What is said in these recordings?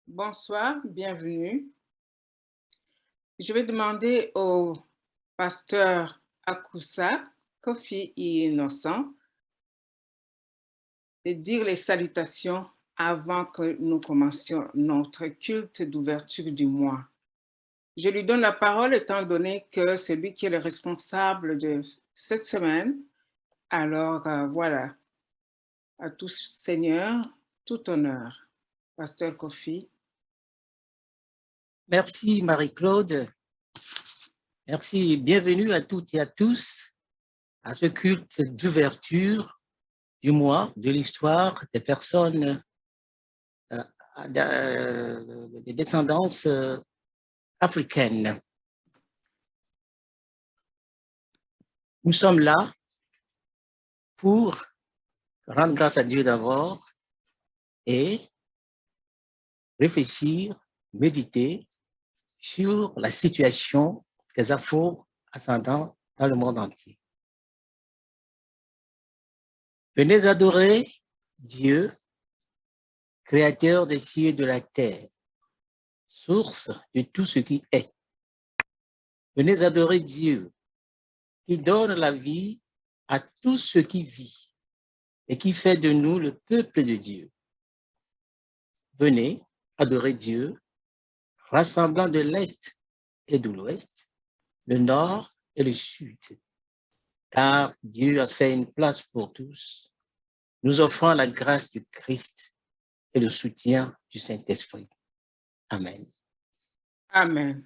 Bonsoir, bienvenue. Je vais demander au pasteur Akoussa, Kofi et Innocent de dire les salutations avant que nous commencions notre culte d'ouverture du mois. Je lui donne la parole étant donné que c'est lui qui est le responsable de cette semaine. Alors voilà, à tous Seigneur, tout honneur. Pasteur Kofi. Merci Marie-Claude. Merci, bienvenue à toutes et à tous à ce culte d'ouverture du mois de l'histoire des personnes des descendances africaines. Nous sommes là pour rendre grâce à Dieu d'abord et réfléchir, méditer sur la situation des Afro-ascendants dans le monde entier. Venez adorer Dieu, créateur des cieux et de la terre, source de tout ce qui est. Venez adorer Dieu, qui donne la vie à tout ce qui vit et qui fait de nous le peuple de Dieu. Venez adorer Dieu, rassemblant de l'Est et de l'Ouest, le Nord et le Sud, car Dieu a fait une place pour tous, nous offrant la grâce du Christ et le soutien du Saint-Esprit. Amen. Amen.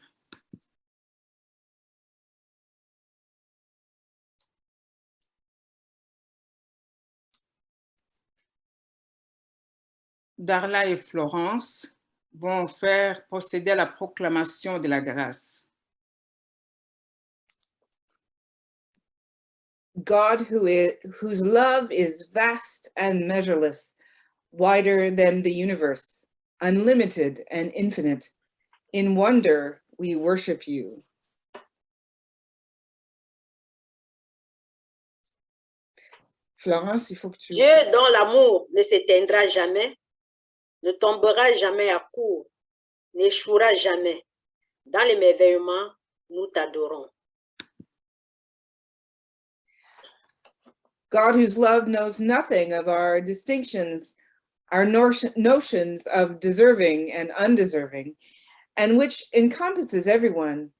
Darla et Florence vont faire procéder à la proclamation de la grâce. God whose love is vast and measureless, wider than the universe, unlimited and infinite. In wonder, we worship you. Florence, il faut que tu... Dieu dont l'amour ne s'éteindra jamais, ne tombera jamais à court, n'échouera jamais. Dans l'émerveillement, nous t'adorons. God whose love knows nothing of our distinctions, our notions of deserving and undeserving, and which encompasses everyone.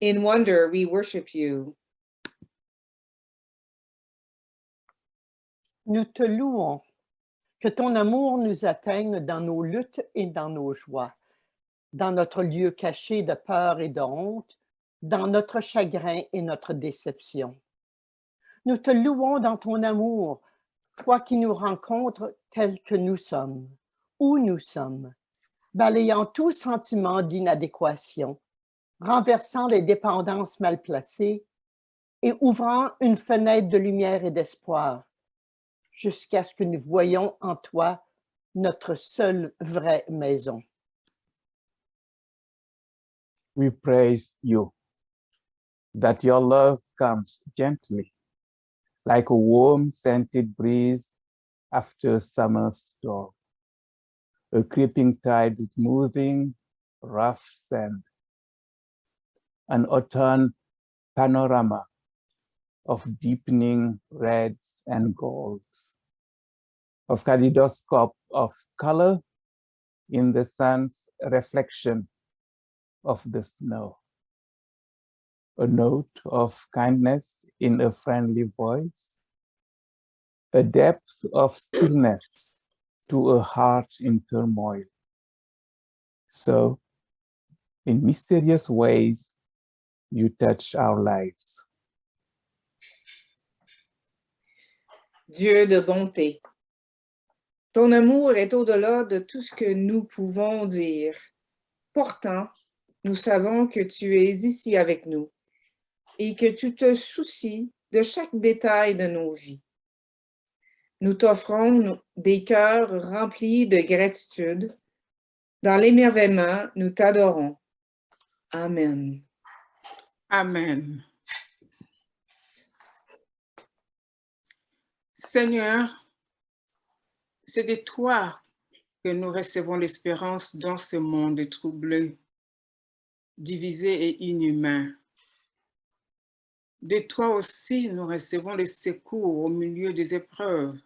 In wonder, we worship you. Nous te louons, que ton amour nous atteigne dans nos luttes et dans nos joies, dans notre lieu caché de peur et de honte, dans notre chagrin et notre déception. Nous te louons dans ton amour, toi qui nous rencontres tels que nous sommes, où nous sommes, balayant tout sentiment d'inadéquation, renversant les dépendances mal placées et ouvrant une fenêtre de lumière et d'espoir, jusqu'à ce que nous voyions en toi notre seule vraie maison. We praise you, that your love comes gently, like a warm scented breeze after a summer storm. A creeping tide smoothing rough sand. An autumn panorama of deepening reds and golds, of kaleidoscope of color in the sun's reflection of the snow. A note of kindness in a friendly voice, a depth of stillness to a heart in turmoil. So, in mysterious ways, you touch our lives. Dieu de bonté, ton amour est au-delà de tout ce que nous pouvons dire. Pourtant, nous savons que tu es ici avec nous et que tu te soucies de chaque détail de nos vies. Nous t'offrons des cœurs remplis de gratitude. Dans l'émerveillement, nous t'adorons. Amen. Amen. Seigneur, c'est de toi que nous recevons l'espérance dans ce monde troublé, divisé et inhumain. De toi aussi, nous recevons le secours au milieu des épreuves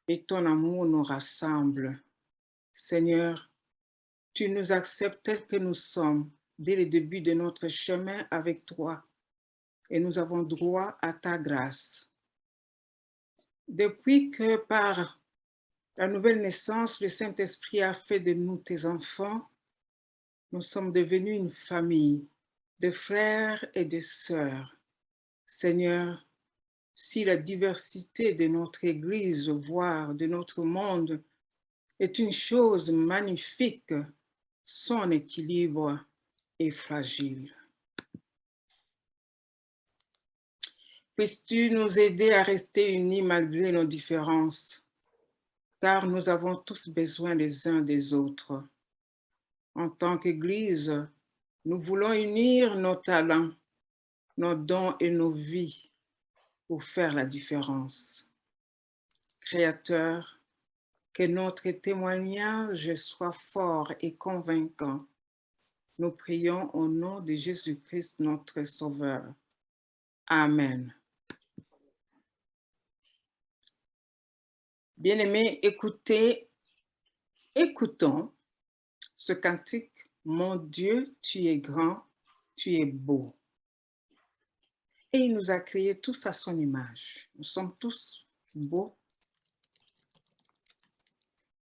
et ton amour nous rassemble. Seigneur, tu nous acceptes tels que nous sommes dès le début de notre chemin avec toi et nous avons droit à ta grâce. Depuis que par la nouvelle naissance, le Saint-Esprit a fait de nous tes enfants, nous sommes devenus une famille de frères et de sœurs. Seigneur, si la diversité de notre Église, voire de notre monde, est une chose magnifique, son équilibre est fragile. Puisses-tu nous aider à rester unis malgré nos différences, car nous avons tous besoin les uns des autres. En tant qu'Église, nous voulons unir nos talents, nos dons et nos vies pour faire la différence. Créateur, que notre témoignage soit fort et convaincant. Nous prions au nom de Jésus-Christ, notre Sauveur. Amen. Bien-aimés, écoutons ce cantique. Mon Dieu, tu es grand, tu es beau. Et il nous a créés tous à son image. Nous sommes tous beaux,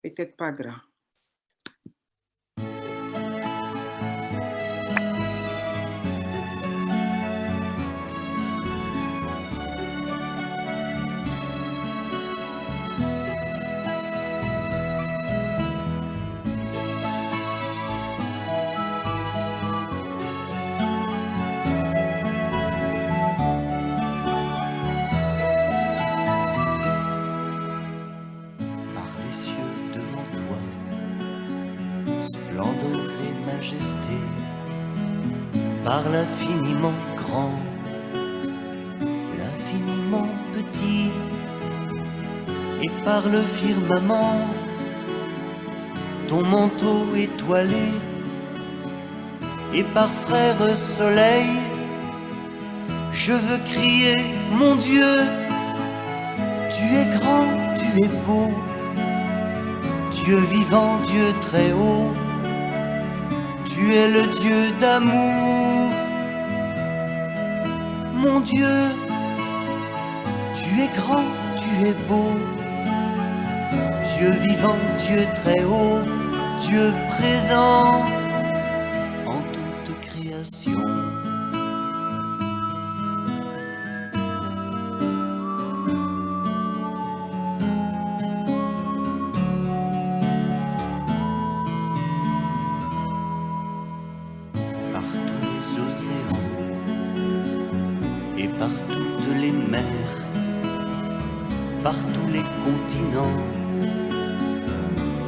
peut-être pas grands. Par l'infiniment grand, l'infiniment petit, et par le firmament, ton manteau étoilé, et par frère soleil, je veux crier, mon Dieu, tu es grand, tu es beau, Dieu vivant, Dieu très haut. Tu es le Dieu d'amour, mon Dieu, tu es grand, tu es beau, Dieu vivant, Dieu très haut, Dieu présent en toute création.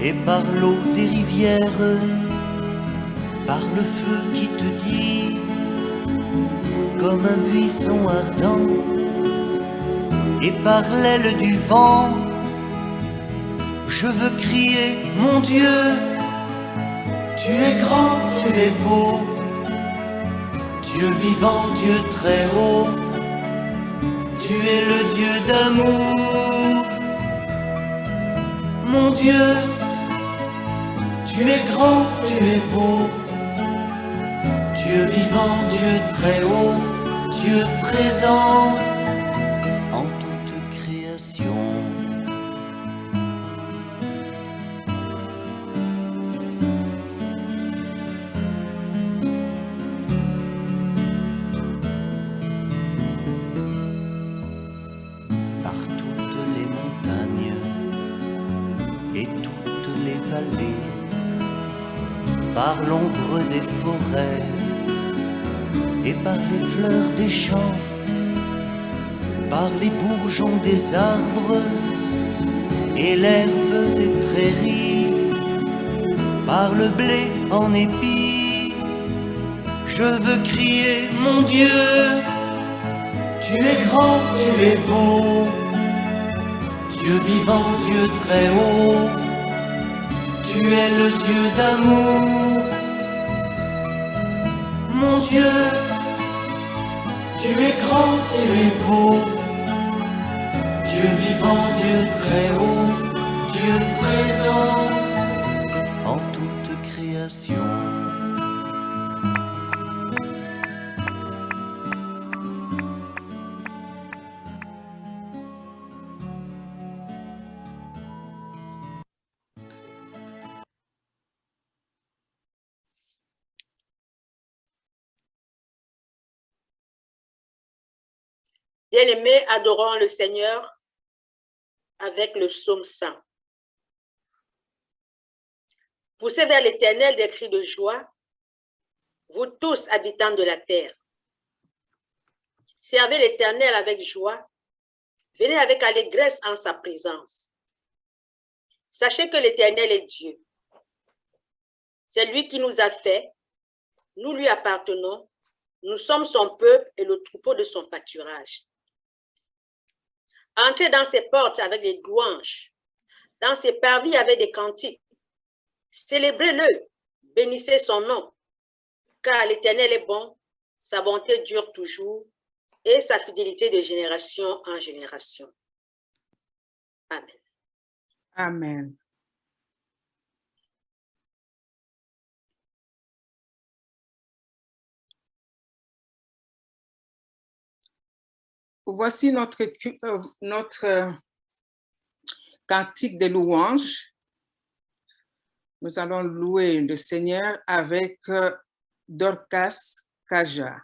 Et par l'eau des rivières, par le feu qui te dit, comme un buisson ardent, et par l'aile du vent, je veux crier, mon Dieu, tu es grand, tu es beau, Dieu vivant, Dieu très haut, tu es le Dieu d'amour, mon Dieu. Tu es grand, tu es beau, Dieu vivant, Dieu très haut, Dieu présent en toute création. Par toutes les montagnes et toutes les vallées, par l'ombre des forêts et par les fleurs des champs, par les bourgeons des arbres et l'herbe des prairies, par le blé en épi, je veux crier, mon Dieu, tu es grand, tu es beau, Dieu vivant, Dieu très haut, tu es le Dieu d'amour. Mon Dieu, tu es grand, tu es beau, Dieu vivant, Dieu très haut, Dieu présent en toute création. Bien-aimés, adorons le Seigneur avec le psaume 100. Poussez vers l'Éternel des cris de joie, vous tous habitants de la terre. Servez l'Éternel avec joie, venez avec allégresse en sa présence. Sachez que l'Éternel est Dieu. C'est lui qui nous a fait, nous lui appartenons, nous sommes son peuple et le troupeau de son pâturage. Entrez dans ses portes avec des louanges, dans ses parvis avec des cantiques. Célébrez-le, bénissez son nom, car l'Éternel est bon, sa bonté dure toujours et sa fidélité de génération en génération. Amen. Amen. Voici notre cantique de louange. Nous allons louer le Seigneur avec Dorcas Kaja.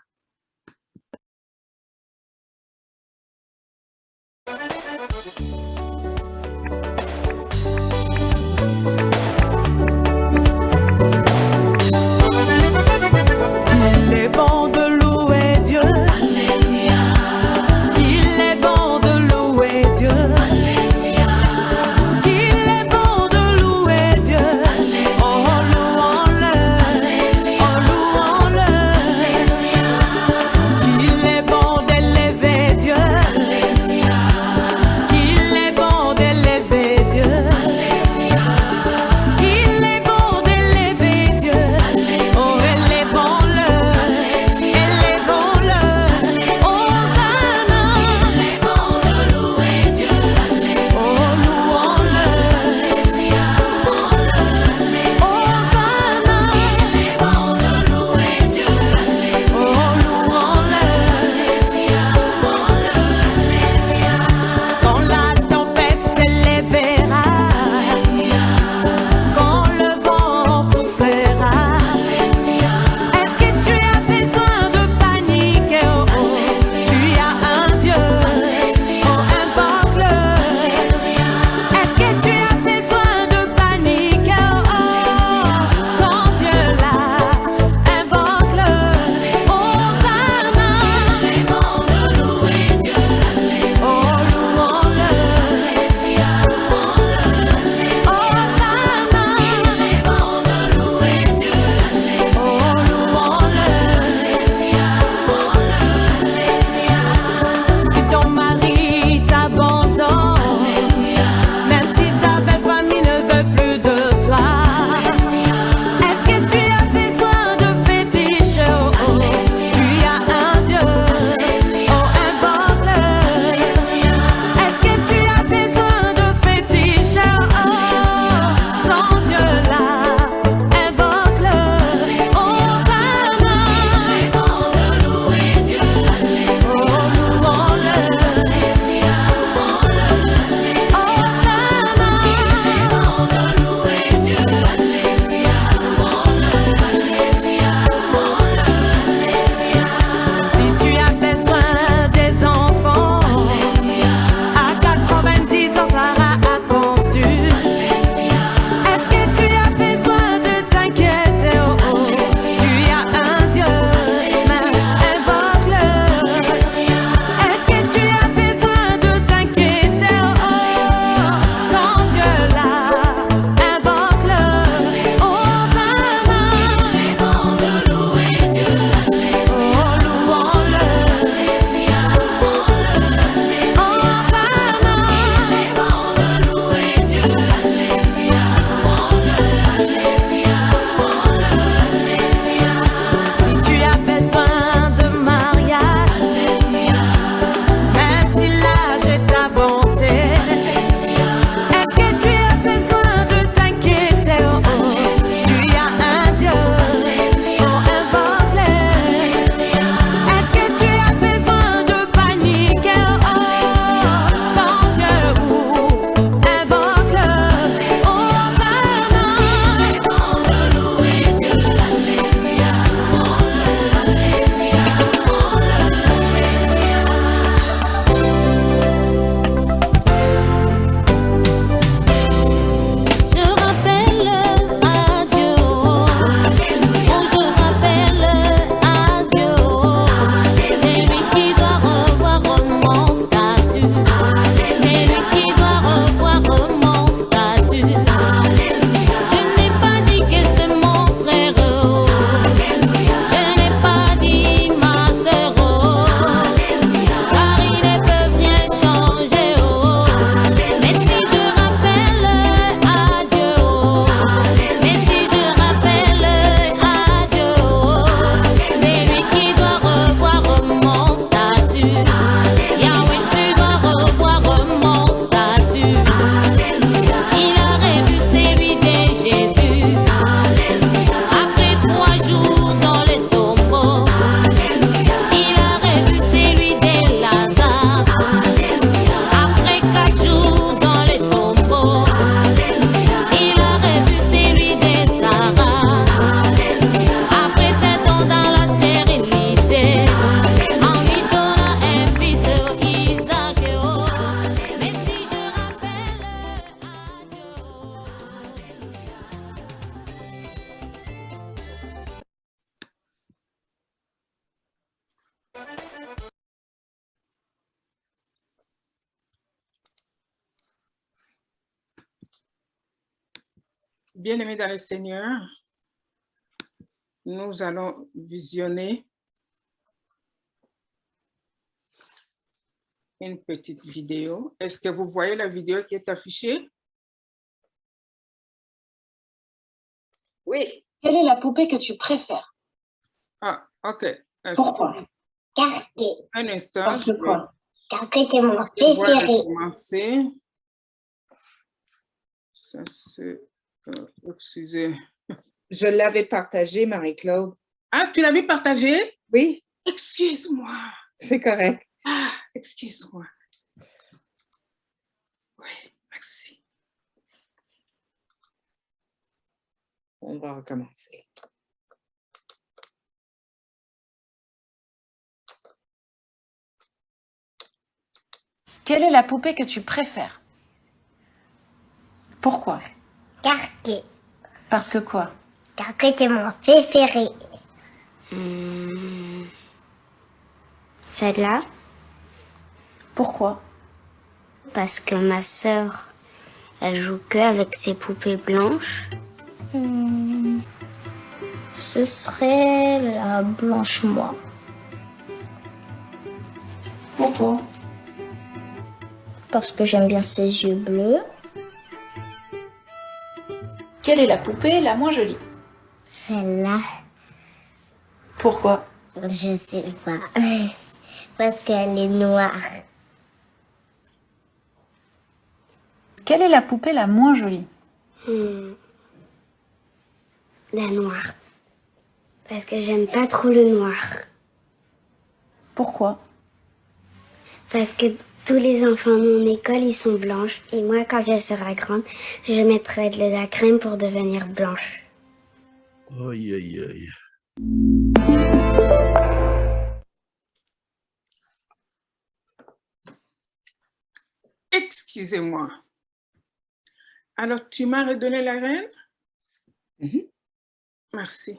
Il est bon de louer Dieu. Alléluia. Il est bon de louer Dieu. Alléluia. Il est bon de louer Dieu. Alléluia. Oh, louons-le. Alléluia. Oh, louons-le. Alléluia. Il est bon d'élever Dieu. Alléluia. Il est Bien-aimés dans le Seigneur, nous allons visionner une petite vidéo. Est-ce que vous voyez la vidéo qui est affichée? Oui. Quelle est la poupée que tu préfères? Ah, OK. Pourquoi? Un instant. Parce que quoi? Parce que c'est mon Je vais préféré. commencer. Ça, c'est... excusez. Je l'avais partagé, Marie-Claude. Ah, tu l'avais partagé? Oui, Excuse-moi. c'est correct. Ah, excuse-moi. Oui, merci. On va recommencer. Quelle est la poupée que tu préfères? Pourquoi? Parce que quoi? Parce que c'est mon préféré. Celle-là, Pourquoi? parce que ma sœur, elle joue que avec ses poupées blanches. Ce serait la blanche-moi. Pourquoi? Parce que j'aime bien ses yeux bleus. Quelle est la poupée la moins jolie? Celle-là, Pourquoi? je sais pas. Parce qu'elle est noire. Quelle est la poupée la moins jolie? La noire. Parce que j'aime pas trop le noir. Pourquoi? Parce que tous les enfants de mon école, ils sont blanches. Et moi, quand je serai grande, je mettrai de la crème pour devenir blanche. Aïe, aïe, aïe. Excusez-moi. Alors, tu m'as redonné la reine? Merci.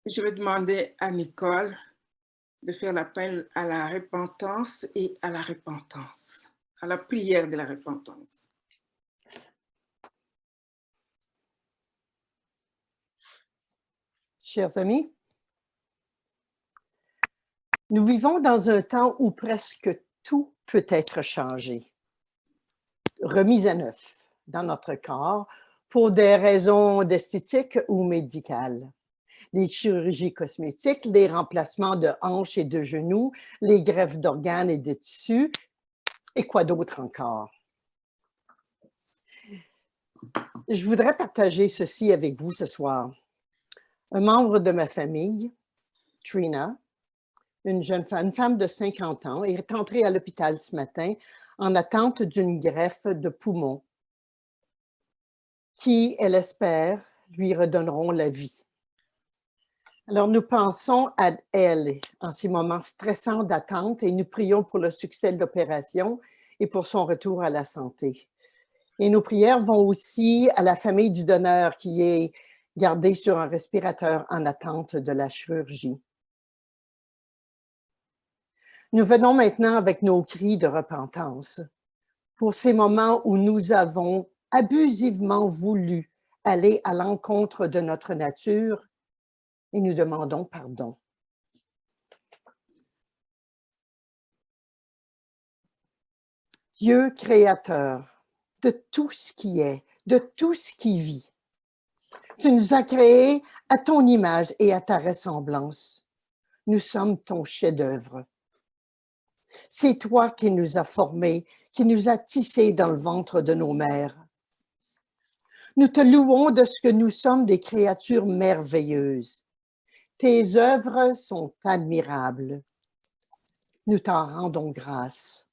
Je vais demander à Nicole de faire l'appel à la repentance et à la repentance, à la prière de la repentance. Chers amis, nous vivons dans un temps où presque tout peut être changé, remis à neuf dans notre corps pour des raisons d'esthétique ou médicales. Les chirurgies cosmétiques, les remplacements de hanches et de genoux, les greffes d'organes et de tissus, et quoi d'autre encore? Je voudrais partager ceci avec vous ce soir. Un membre de ma famille, Trina, une jeune femme, une femme de 50 ans, est entrée à l'hôpital ce matin en attente d'une greffe de poumon qui, elle espère, lui redonneront la vie. Alors, nous pensons à elle en ces moments stressants d'attente et nous prions pour le succès de l'opération et pour son retour à la santé. Et nos prières vont aussi à la famille du donneur qui est gardé sur un respirateur en attente de la chirurgie. Nous venons maintenant avec nos cris de repentance pour ces moments où nous avons abusivement voulu aller à l'encontre de notre nature et nous demandons pardon. Dieu créateur de tout ce qui est, de tout ce qui vit, tu nous as créés à ton image et à ta ressemblance. Nous sommes ton chef-d'œuvre. C'est toi qui nous as formés, qui nous as tissés dans le ventre de nos mères. Nous te louons de ce que nous sommes des créatures merveilleuses. Tes œuvres sont admirables. Nous t'en rendons grâce.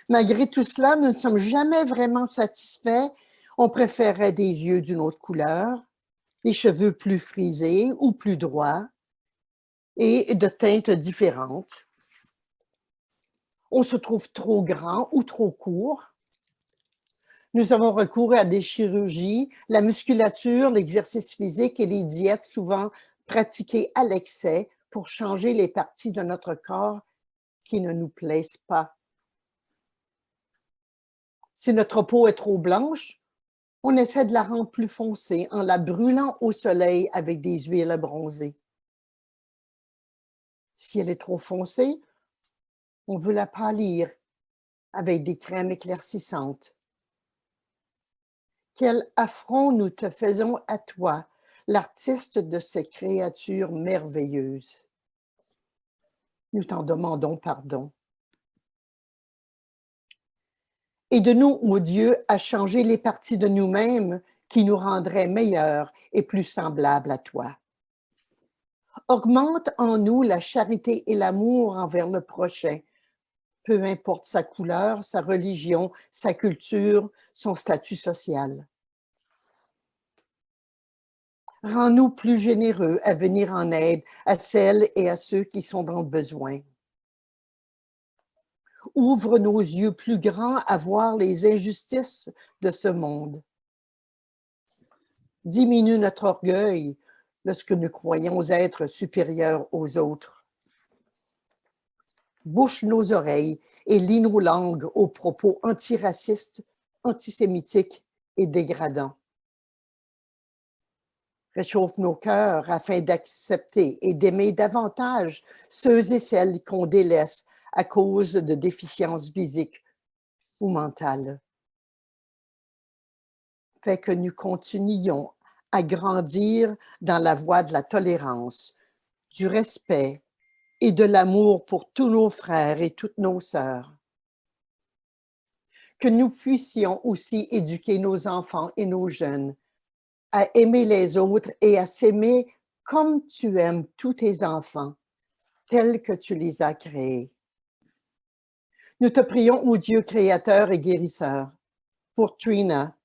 Malgré tout cela, nous ne sommes jamais vraiment satisfaits. On préférait des yeux d'une autre couleur, des cheveux plus frisés ou plus droits, et de teintes différentes. On se trouve trop grand ou trop court. Nous avons recours à des chirurgies, la musculature, l'exercice physique et les diètes souvent pratiquées à l'excès pour changer les parties de notre corps qui ne nous plaisent pas. Si notre peau est trop blanche, on essaie de la rendre plus foncée en la brûlant au soleil avec des huiles bronzées. Si elle est trop foncée, on veut la pâlir avec des crèmes éclaircissantes. Quel affront nous te faisons à toi, l'artiste de ces créatures merveilleuses. Nous t'en demandons pardon. Aide-nous, ô Dieu, à changer les parties de nous-mêmes qui nous rendraient meilleurs et plus semblables à toi. Augmente en nous la charité et l'amour envers le prochain, peu importe sa couleur, sa religion, sa culture, son statut social. Rends-nous plus généreux à venir en aide à celles et à ceux qui sont dans le besoin. Ouvre nos yeux plus grands à voir les injustices de ce monde. Diminue notre orgueil lorsque nous croyons être supérieurs aux autres. Bouche nos oreilles et lie nos langues aux propos antiracistes, antisémitiques et dégradants. Réchauffe nos cœurs afin d'accepter et d'aimer davantage ceux et celles qu'on délaisse à cause de déficiences physiques ou mentales. Fait que nous continuions à grandir dans la voie de la tolérance, du respect et de l'amour pour tous nos frères et toutes nos sœurs. Que nous puissions aussi éduquer nos enfants et nos jeunes à aimer les autres et à s'aimer comme tu aimes tous tes enfants, tels que tu les as créés. Nous te prions, ô Dieu créateur et guérisseur, pour Trina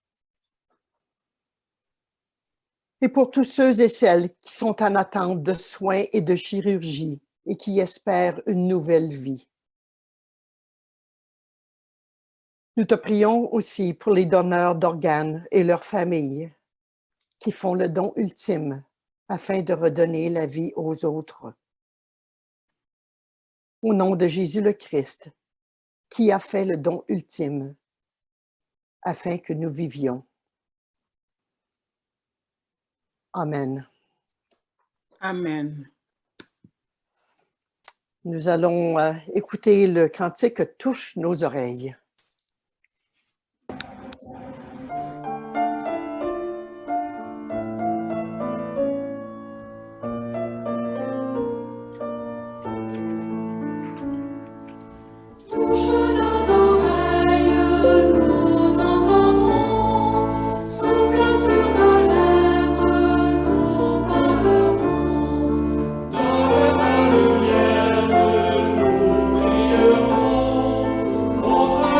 et pour tous ceux et celles qui sont en attente de soins et de chirurgie et qui espèrent une nouvelle vie. Nous te prions aussi pour les donneurs d'organes et leurs familles qui font le don ultime afin de redonner la vie aux autres. Au nom de Jésus le Christ, qui a fait le don ultime afin que nous vivions. Amen. Amen. Nous allons écouter le cantique « Touche nos oreilles ». Montre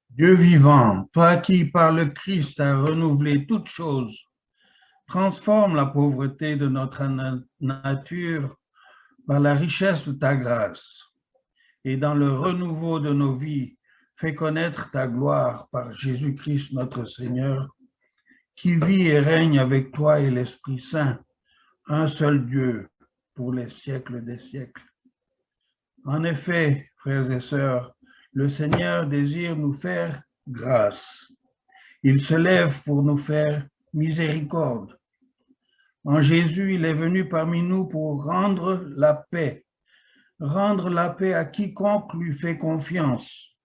Dieu vivant, toi qui par le Christ as renouvelé toutes choses, transforme la pauvreté de notre nature par la richesse de ta grâce et dans le renouveau de nos vies, fais connaître ta gloire par Jésus-Christ notre Seigneur, qui vit et règne avec toi et l'Esprit Saint, un seul Dieu, pour les siècles des siècles. En effet, frères et sœurs, le Seigneur désire nous faire grâce. Il se lève pour nous faire miséricorde. En Jésus, il est venu parmi nous pour rendre la paix à quiconque lui fait confiance,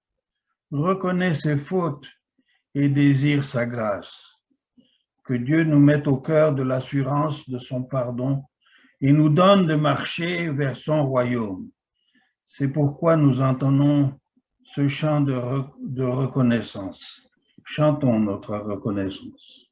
reconnaît ses fautes et désire sa grâce. Que Dieu nous mette au cœur de l'assurance de son pardon et nous donne de marcher vers son royaume. C'est pourquoi nous entendons ce chant de reconnaissance. Chantons notre reconnaissance.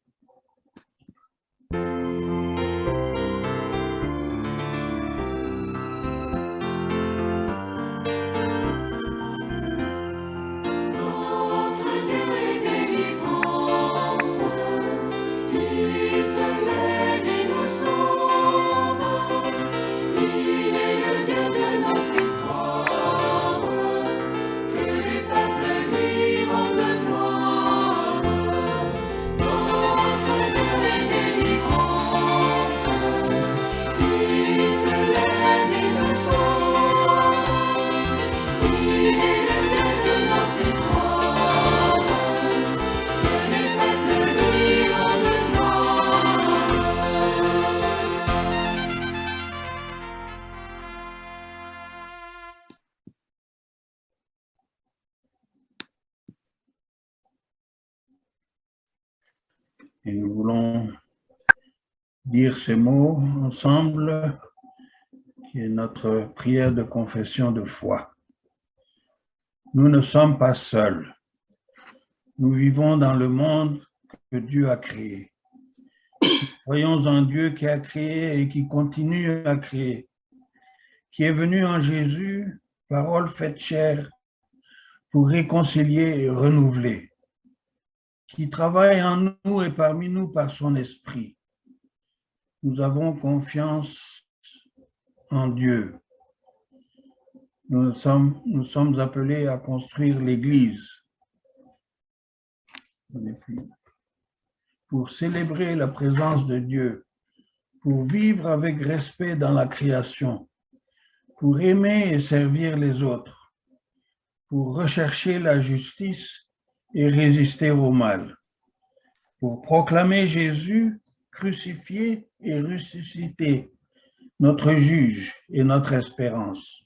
Et nous voulons dire ces mots ensemble, qui est notre prière de confession de foi. Nous ne sommes pas seuls. Nous vivons dans le monde que Dieu a créé. Croyons en Dieu qui a créé et qui continue à créer, qui est venu en Jésus, parole faite chair, pour réconcilier et renouveler, qui travaille en nous et parmi nous par son esprit. Nous avons confiance en Dieu. Nous sommes appelés à construire l'Église pour célébrer la présence de Dieu, pour vivre avec respect dans la création, pour aimer et servir les autres, pour rechercher la justice et résister au mal, pour proclamer Jésus crucifié et ressuscité, notre juge et notre espérance.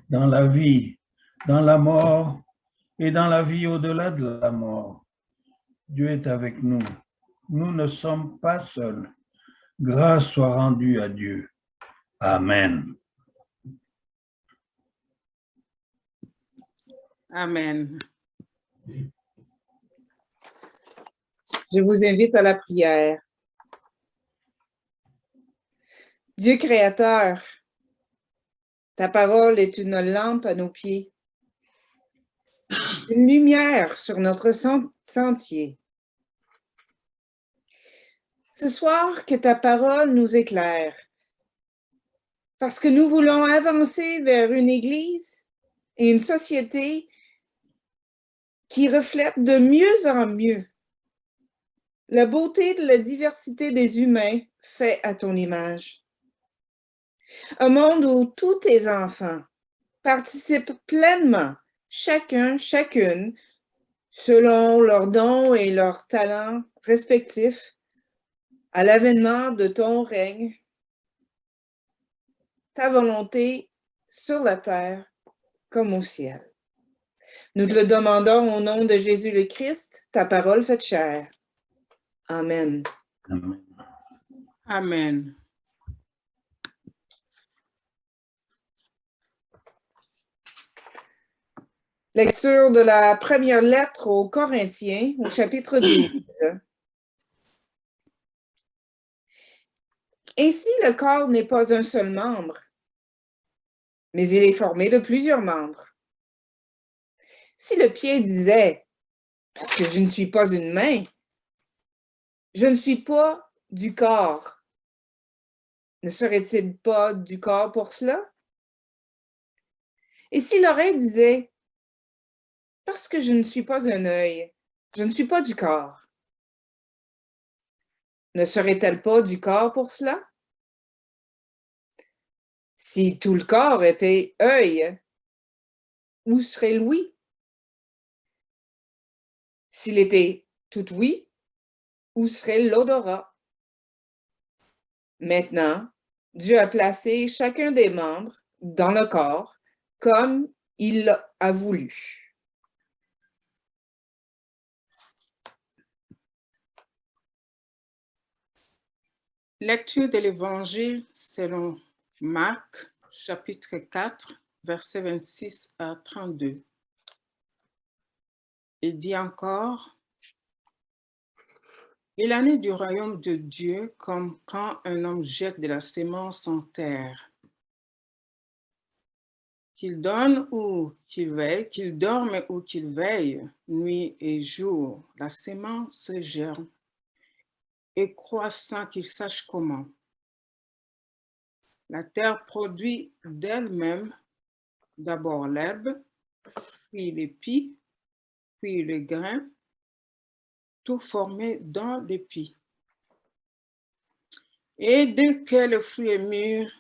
Dans la vie, dans la mort et dans la vie au-delà de la mort, Dieu est avec nous. Nous ne sommes pas seuls. Grâce soit rendue à Dieu. Amen. Amen. Je vous invite à la prière. Dieu créateur, ta parole est une lampe à nos pieds, une lumière sur notre sentier. Ce soir, que ta parole nous éclaire, parce que nous voulons avancer vers une Église et une société qui reflète de mieux en mieux la beauté de la diversité des humains faits à ton image. Un monde où tous tes enfants participent pleinement, chacun, chacune, selon leurs dons et leurs talents respectifs, à l'avènement de ton règne, ta volonté sur la terre comme au ciel. Nous te le demandons au nom de Jésus le Christ, ta parole faite chair. Amen. Amen. Amen. Lecture de la première lettre aux Corinthiens, au chapitre 12. Ainsi, le corps n'est pas un seul membre, mais il est formé de plusieurs membres. Si le pied disait « parce que je ne suis pas une main, je ne suis pas du corps », ne serait-il pas du corps pour cela? Et si l'oreille disait « parce que je ne suis pas un œil, je ne suis pas du corps », ne serait-elle pas du corps pour cela? Si tout le corps était œil, où serait l'ouïe? S'il était tout ouïe, où serait l'odorat? Maintenant, Dieu a placé chacun des membres dans le corps comme il a voulu. Lecture de l'Évangile selon Marc, chapitre 4, versets 26 à 32. Il dit encore, « Il en est du royaume de Dieu comme quand un homme jette de la sémence en terre. Qu'il donne ou qu'il veille, qu'il dorme ou qu'il veille, nuit et jour, la sémence germe et croît sans qu'il sache comment. La terre produit d'elle-même d'abord l'herbe, puis l'épi, puis le grain, tout formé dans l'épi. Et dès que le fruit est mûr,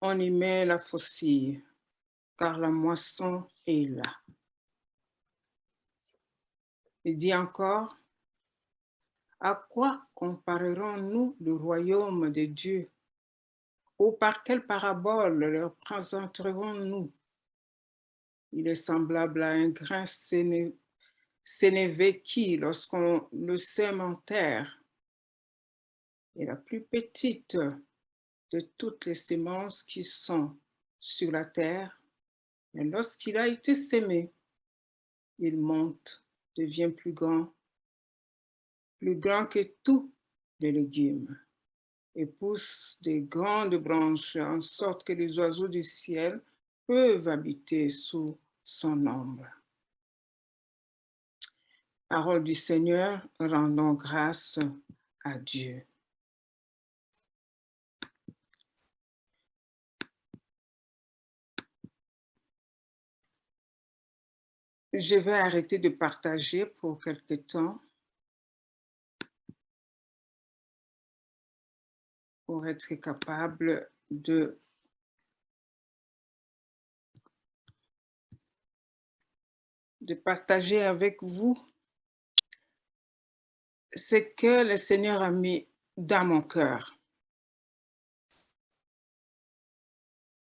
on y met la faucille, car la moisson est là. » Il dit encore, « À quoi comparerons-nous le royaume de Dieu? Ou par quelle parabole le présenterons-nous? Il est semblable à un grain sénévé qui, lorsqu'on le sème en terre, est la plus petite de toutes les semences qui sont sur la terre, mais lorsqu'il a été sémé, il monte, devient plus grand que tous les légumes, et pousse des grandes branches en sorte que les oiseaux du ciel peuvent habiter sous son ombre. » Parole du Seigneur, rendons grâce à Dieu. Je vais arrêter de partager pour quelque temps pour être capable de partager avec vous ce que le Seigneur a mis dans mon cœur.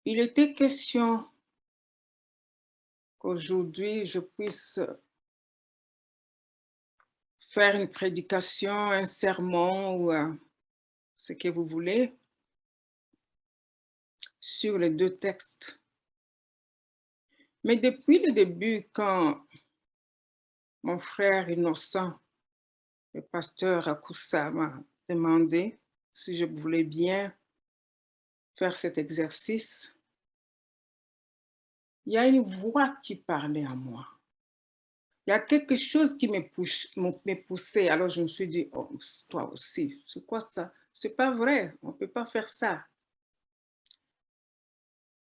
Il était question qu'aujourd'hui je puisse faire une prédication, un sermon ou ce que vous voulez sur les deux textes. Mais depuis le début, quand mon frère innocent, le pasteur Akoussa, m'a demandé si je voulais bien faire cet exercice, il y a une voix qui parlait à moi. Il y a quelque chose qui me poussait. Alors je me suis dit, oh, toi aussi, c'est quoi ça? C'est pas vrai, on ne peut pas faire ça.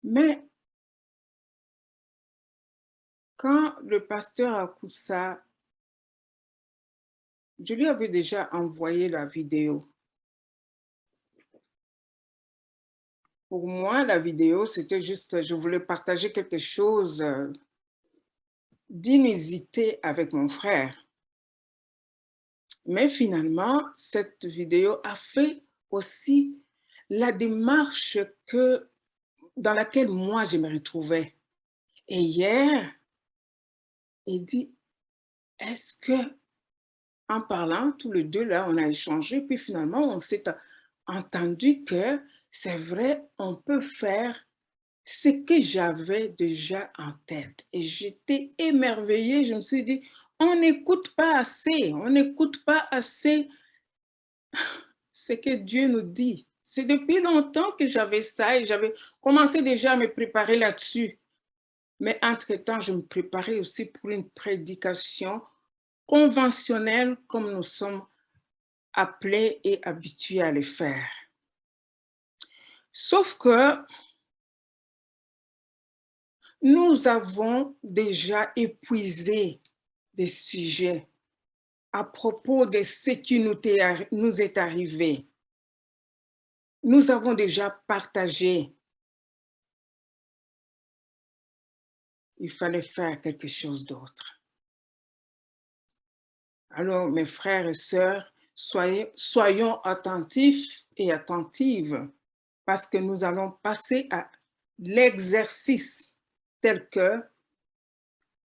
Mais quand le pasteur Akoussa, je lui avais déjà envoyé la vidéo. Pour moi, la vidéo, c'était juste, je voulais partager quelque chose d'inusité avec mon frère. Mais finalement, cette vidéo a fait aussi la démarche dans laquelle moi, je me retrouvais. Et hier, il dit, est-ce que, en parlant, tous les deux, là, on a échangé, puis finalement, on s'est entendu que c'est vrai, on peut faire ce que j'avais déjà en tête. Et j'étais émerveillée, je me suis dit, on n'écoute pas assez ce que Dieu nous dit, C'est depuis longtemps que j'avais ça et j'avais commencé déjà à me préparer là-dessus. Mais entre-temps, je me préparais aussi pour une prédication conventionnelle comme nous sommes appelés et habitués à le faire. Sauf que nous avons déjà épuisé des sujets à propos de ce qui nous est arrivé. Nous avons déjà partagé. Il fallait faire quelque chose d'autre. Alors, mes frères et sœurs, soyons attentifs et attentives parce que nous allons passer à l'exercice tel que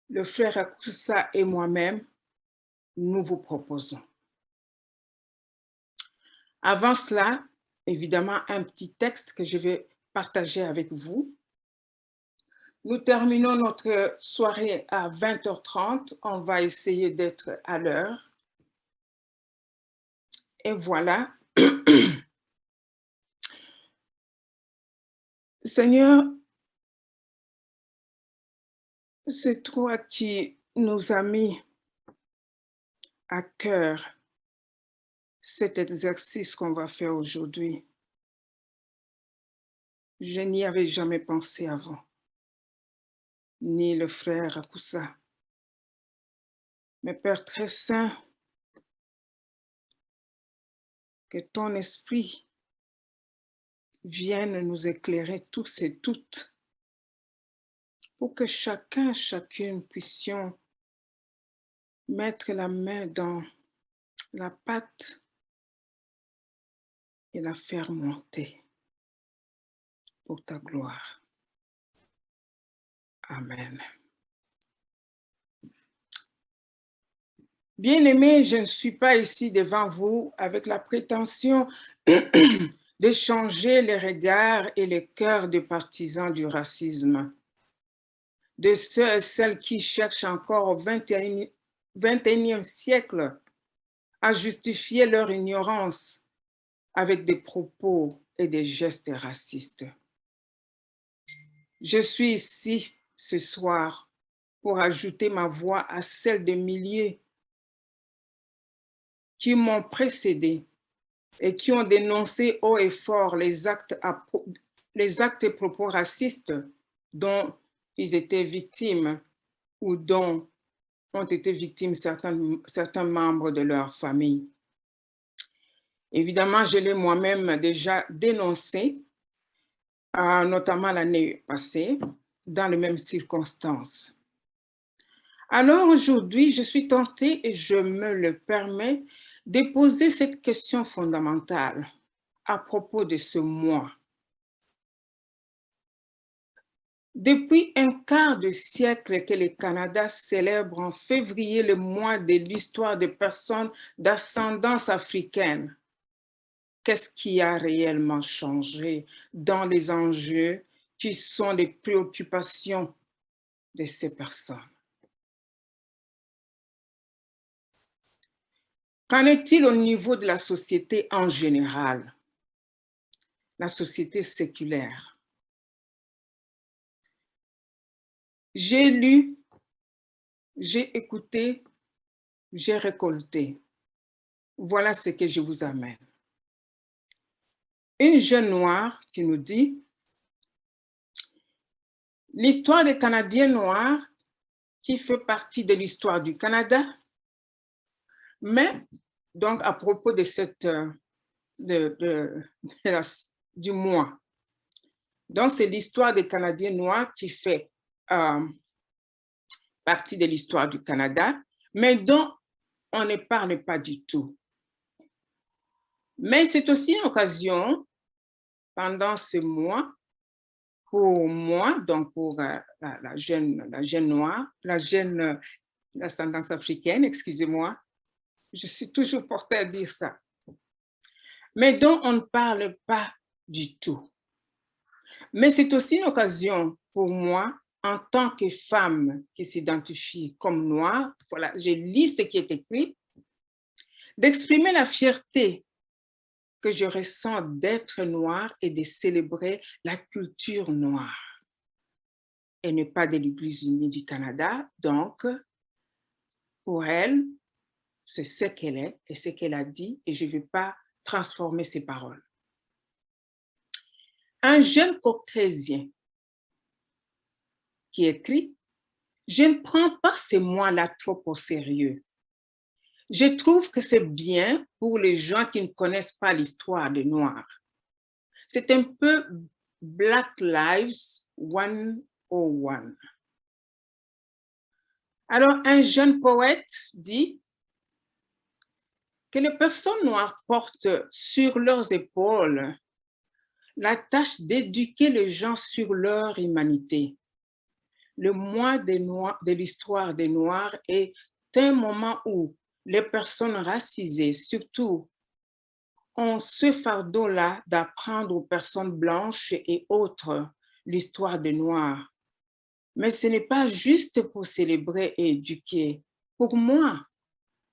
le frère Akoussa et moi-même, nous vous proposons. Avant cela, évidemment, un petit texte que je vais partager avec vous. Nous terminons notre soirée à 20h30. On va essayer d'être à l'heure. Et voilà. Seigneur, c'est toi qui nous as mis à cœur cet exercice qu'on va faire aujourd'hui. Je n'y avais jamais pensé avant, ni le frère Akoussa. Mais Père très saint, que ton esprit vienne nous éclairer tous et toutes pour que chacun, chacune puissions mettre la main dans la pâte et la faire monter pour ta gloire. Amen. Bien-aimés, je ne suis pas ici devant vous avec la prétention de changer les regards et les cœurs des partisans du racisme, de ceux et celles qui cherchent encore au 21e siècle à justifier leur ignorance avec des propos et des gestes racistes. Je suis ici ce soir pour ajouter ma voix à celle des milliers qui m'ont précédé et qui ont dénoncé haut et fort les actes et propos racistes dont ils étaient victimes ou dont ont été victimes certains membres de leur famille. Évidemment, je l'ai moi-même déjà dénoncé, notamment l'année passée, dans les mêmes circonstances. Alors aujourd'hui, je suis tentée et je me le permets de poser cette question fondamentale à propos de ce mois. Depuis un quart de siècle que le Canada célèbre en février le mois de l'histoire des personnes d'ascendance africaine, qu'est-ce qui a réellement changé dans les enjeux qui sont les préoccupations de ces personnes? Qu'en est-il au niveau de la société en général, la société séculaire? J'ai lu, j'ai écouté, j'ai récolté. Voilà ce que je vous amène. Une jeune noire qui nous dit « L'histoire des Canadiens noirs qui fait partie de l'histoire du Canada ». Mais, donc, à propos de cette, du mois. Donc, c'est l'histoire des Canadiens noirs qui fait partie de l'histoire du Canada, mais dont on ne parle pas du tout. Mais c'est aussi une occasion, pendant ce mois, pour moi, donc pour la jeune noire, l'ascendance africaine, excusez-moi, je suis toujours portée à dire ça, mais dont on ne parle pas du tout. Mais c'est aussi une occasion pour moi, en tant que femme qui s'identifie comme noire, voilà, je lis ce qui est écrit, d'exprimer la fierté que je ressens d'être noir et de célébrer la culture noire. Elle n'est pas de l'Église unie du Canada, donc pour elle, c'est ce qu'elle est et ce qu'elle a dit, et je ne vais pas transformer ses paroles. Un jeune caucasien qui écrit « Je ne prends pas ces mots-là trop au sérieux. Je trouve que c'est bien pour les gens qui ne connaissent pas l'histoire des Noirs. C'est un peu Black Lives 101. » Alors, un jeune poète dit que les personnes noires portent sur leurs épaules la tâche d'éduquer les gens sur leur humanité. Le mois de l'histoire des Noirs est un moment où les personnes racisées, surtout, ont ce fardeau-là d'apprendre aux personnes blanches et autres l'histoire des Noirs. Mais ce n'est pas juste pour célébrer et éduquer. Pour moi,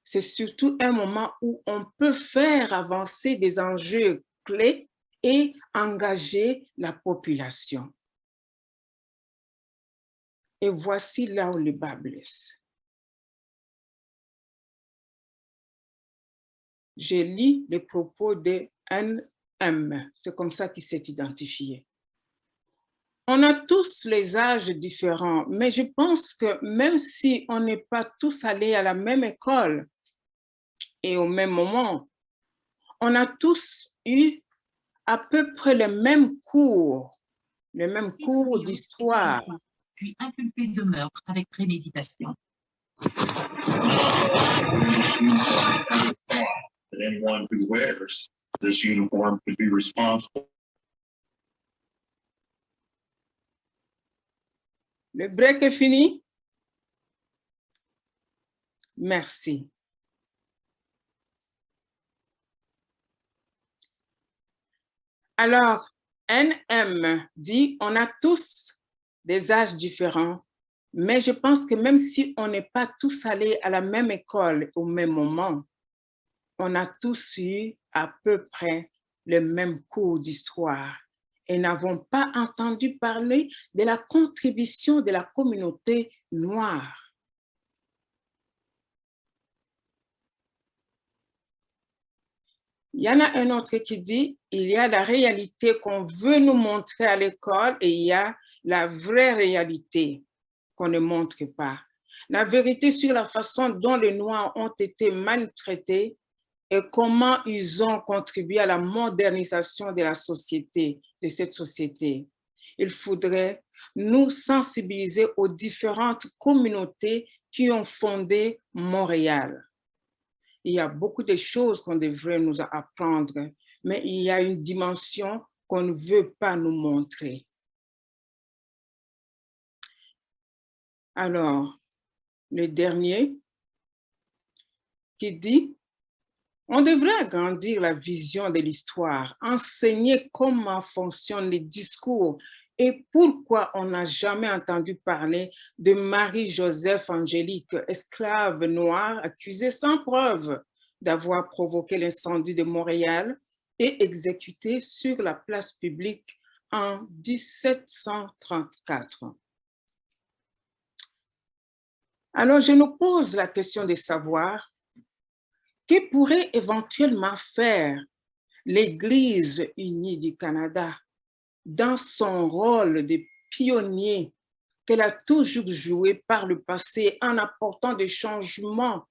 c'est surtout un moment où on peut faire avancer des enjeux clés et engager la population. Et voici là où le bas blesse. Je lis les propos de NM, c'est comme ça qu'il s'est identifié. On a tous les âges différents, mais je pense que même si on n'est pas tous allés à la même école et au même moment, on a tous eu à peu près le même cours d'histoire. Puis inculpé de meurtre avec préméditation. Anyone who wears this uniform could be responsible. Le break est fini? Merci. Alors, NM dit, on a tous des âges différents, mais je pense que même si on n'est pas tous allés à la même école au même moment, on a tous eu à peu près le même cours d'histoire et n'avons pas entendu parler de la contribution de la communauté noire. Il y en a un autre qui dit, il y a la réalité qu'on veut nous montrer à l'école et il y a la vraie réalité qu'on ne montre pas. La vérité sur la façon dont les Noirs ont été maltraités et comment ils ont contribué à la modernisation de la société, de cette société. Il faudrait nous sensibiliser aux différentes communautés qui ont fondé Montréal. Il y a beaucoup de choses qu'on devrait nous apprendre, mais il y a une dimension qu'on ne veut pas nous montrer. Alors, le dernier qui dit, on devrait agrandir la vision de l'histoire, enseigner comment fonctionnent les discours et pourquoi on n'a jamais entendu parler de Marie-Joseph Angélique, esclave noire accusée sans preuve d'avoir provoqué l'incendie de Montréal et exécutée sur la place publique en 1734. Alors, je nous pose la question de savoir que pourrait éventuellement faire l'Église unie du Canada dans son rôle de pionnier qu'elle a toujours joué par le passé en apportant des changements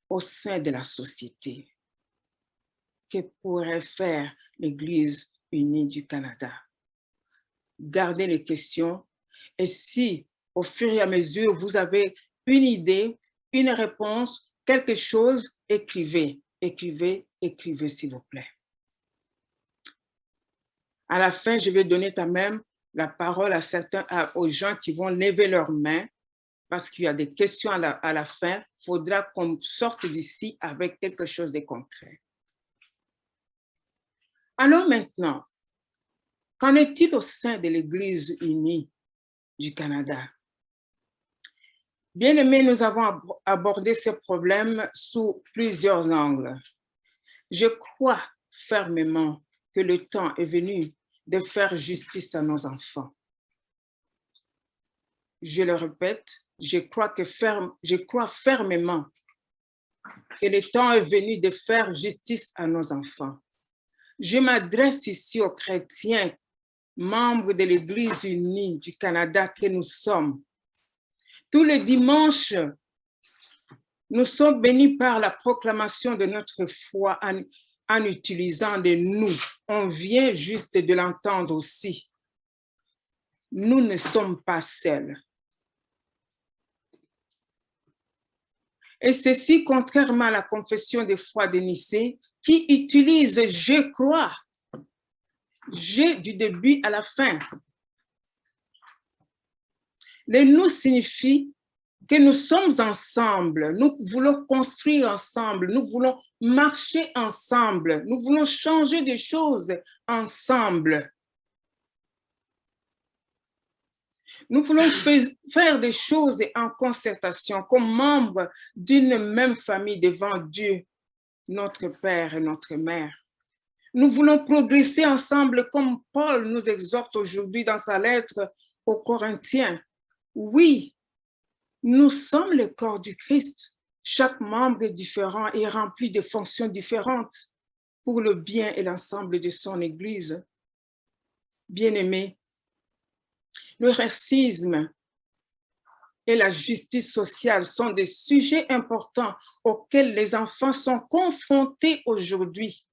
au sein de la société. Que pourrait faire l'Église unie du Canada? Gardez les questions et si, au fur et à mesure, vous avez une idée, une réponse, quelque chose, écrivez, écrivez, écrivez, s'il vous plaît. À la fin, je vais donner quand même la parole à aux gens qui vont lever leurs mains parce qu'il y a des questions à la fin. Il faudra qu'on sorte d'ici avec quelque chose de concret. Alors maintenant, qu'en est-il au sein de l'Église unie du Canada? Bien aimés, nous avons abordé ce problème sous plusieurs angles. Je crois fermement que le temps est venu de faire justice à nos enfants. Je le répète, je crois fermement que le temps est venu de faire justice à nos enfants. Je m'adresse ici aux chrétiens, membres de l'Église unie du Canada que nous sommes. Tous les dimanches, nous sommes bénis par la proclamation de notre foi en utilisant le nous. On vient juste de l'entendre aussi. Nous ne sommes pas seuls. Et ceci, contrairement à la confession de foi de Nicée, qui utilise « je crois », « je » du début à la fin. Le « nous » signifie que nous sommes ensemble, nous voulons construire ensemble, nous voulons marcher ensemble, nous voulons changer des choses ensemble. Nous voulons faire des choses en concertation, comme membres d'une même famille devant Dieu, notre Père et notre Mère. Nous voulons progresser ensemble comme Paul nous exhorte aujourd'hui dans sa lettre aux Corinthiens. Oui, nous sommes le corps du Christ. Chaque membre est différent et rempli de fonctions différentes pour le bien et l'ensemble de son Église. Bien-aimés, le racisme et la justice sociale sont des sujets importants auxquels les enfants sont confrontés aujourd'hui.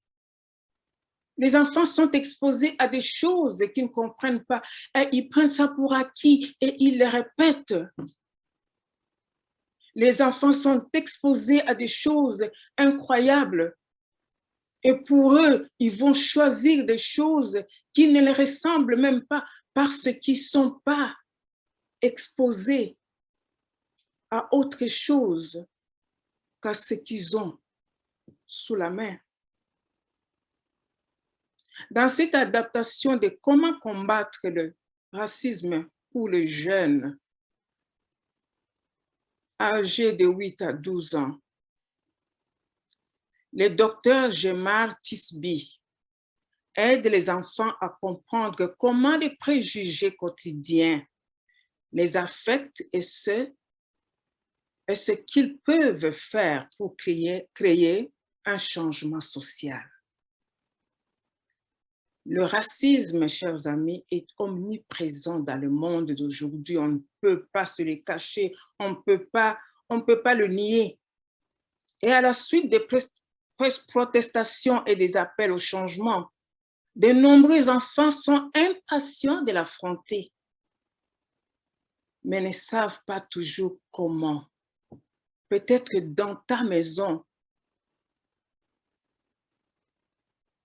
Les enfants sont exposés à des choses qu'ils ne comprennent pas et ils prennent ça pour acquis et ils les répètent. Les enfants sont exposés à des choses incroyables et pour eux, ils vont choisir des choses qui ne les ressemblent même pas parce qu'ils ne sont pas exposés à autre chose qu'à ce qu'ils ont sous la main. Dans cette adaptation de comment combattre le racisme pour les jeunes âgés de 8 à 12 ans, le docteur Gemar Tisby aide les enfants à comprendre comment les préjugés quotidiens les affectent et ce qu'ils peuvent faire pour créer un changement social. Le racisme, chers amis, est omniprésent dans le monde d'aujourd'hui. On ne peut pas se le cacher, on ne peut pas le nier. Et à la suite des protestations et des appels au changement, de nombreux enfants sont impatients de l'affronter, mais ne savent pas toujours comment. Peut-être que dans ta maison,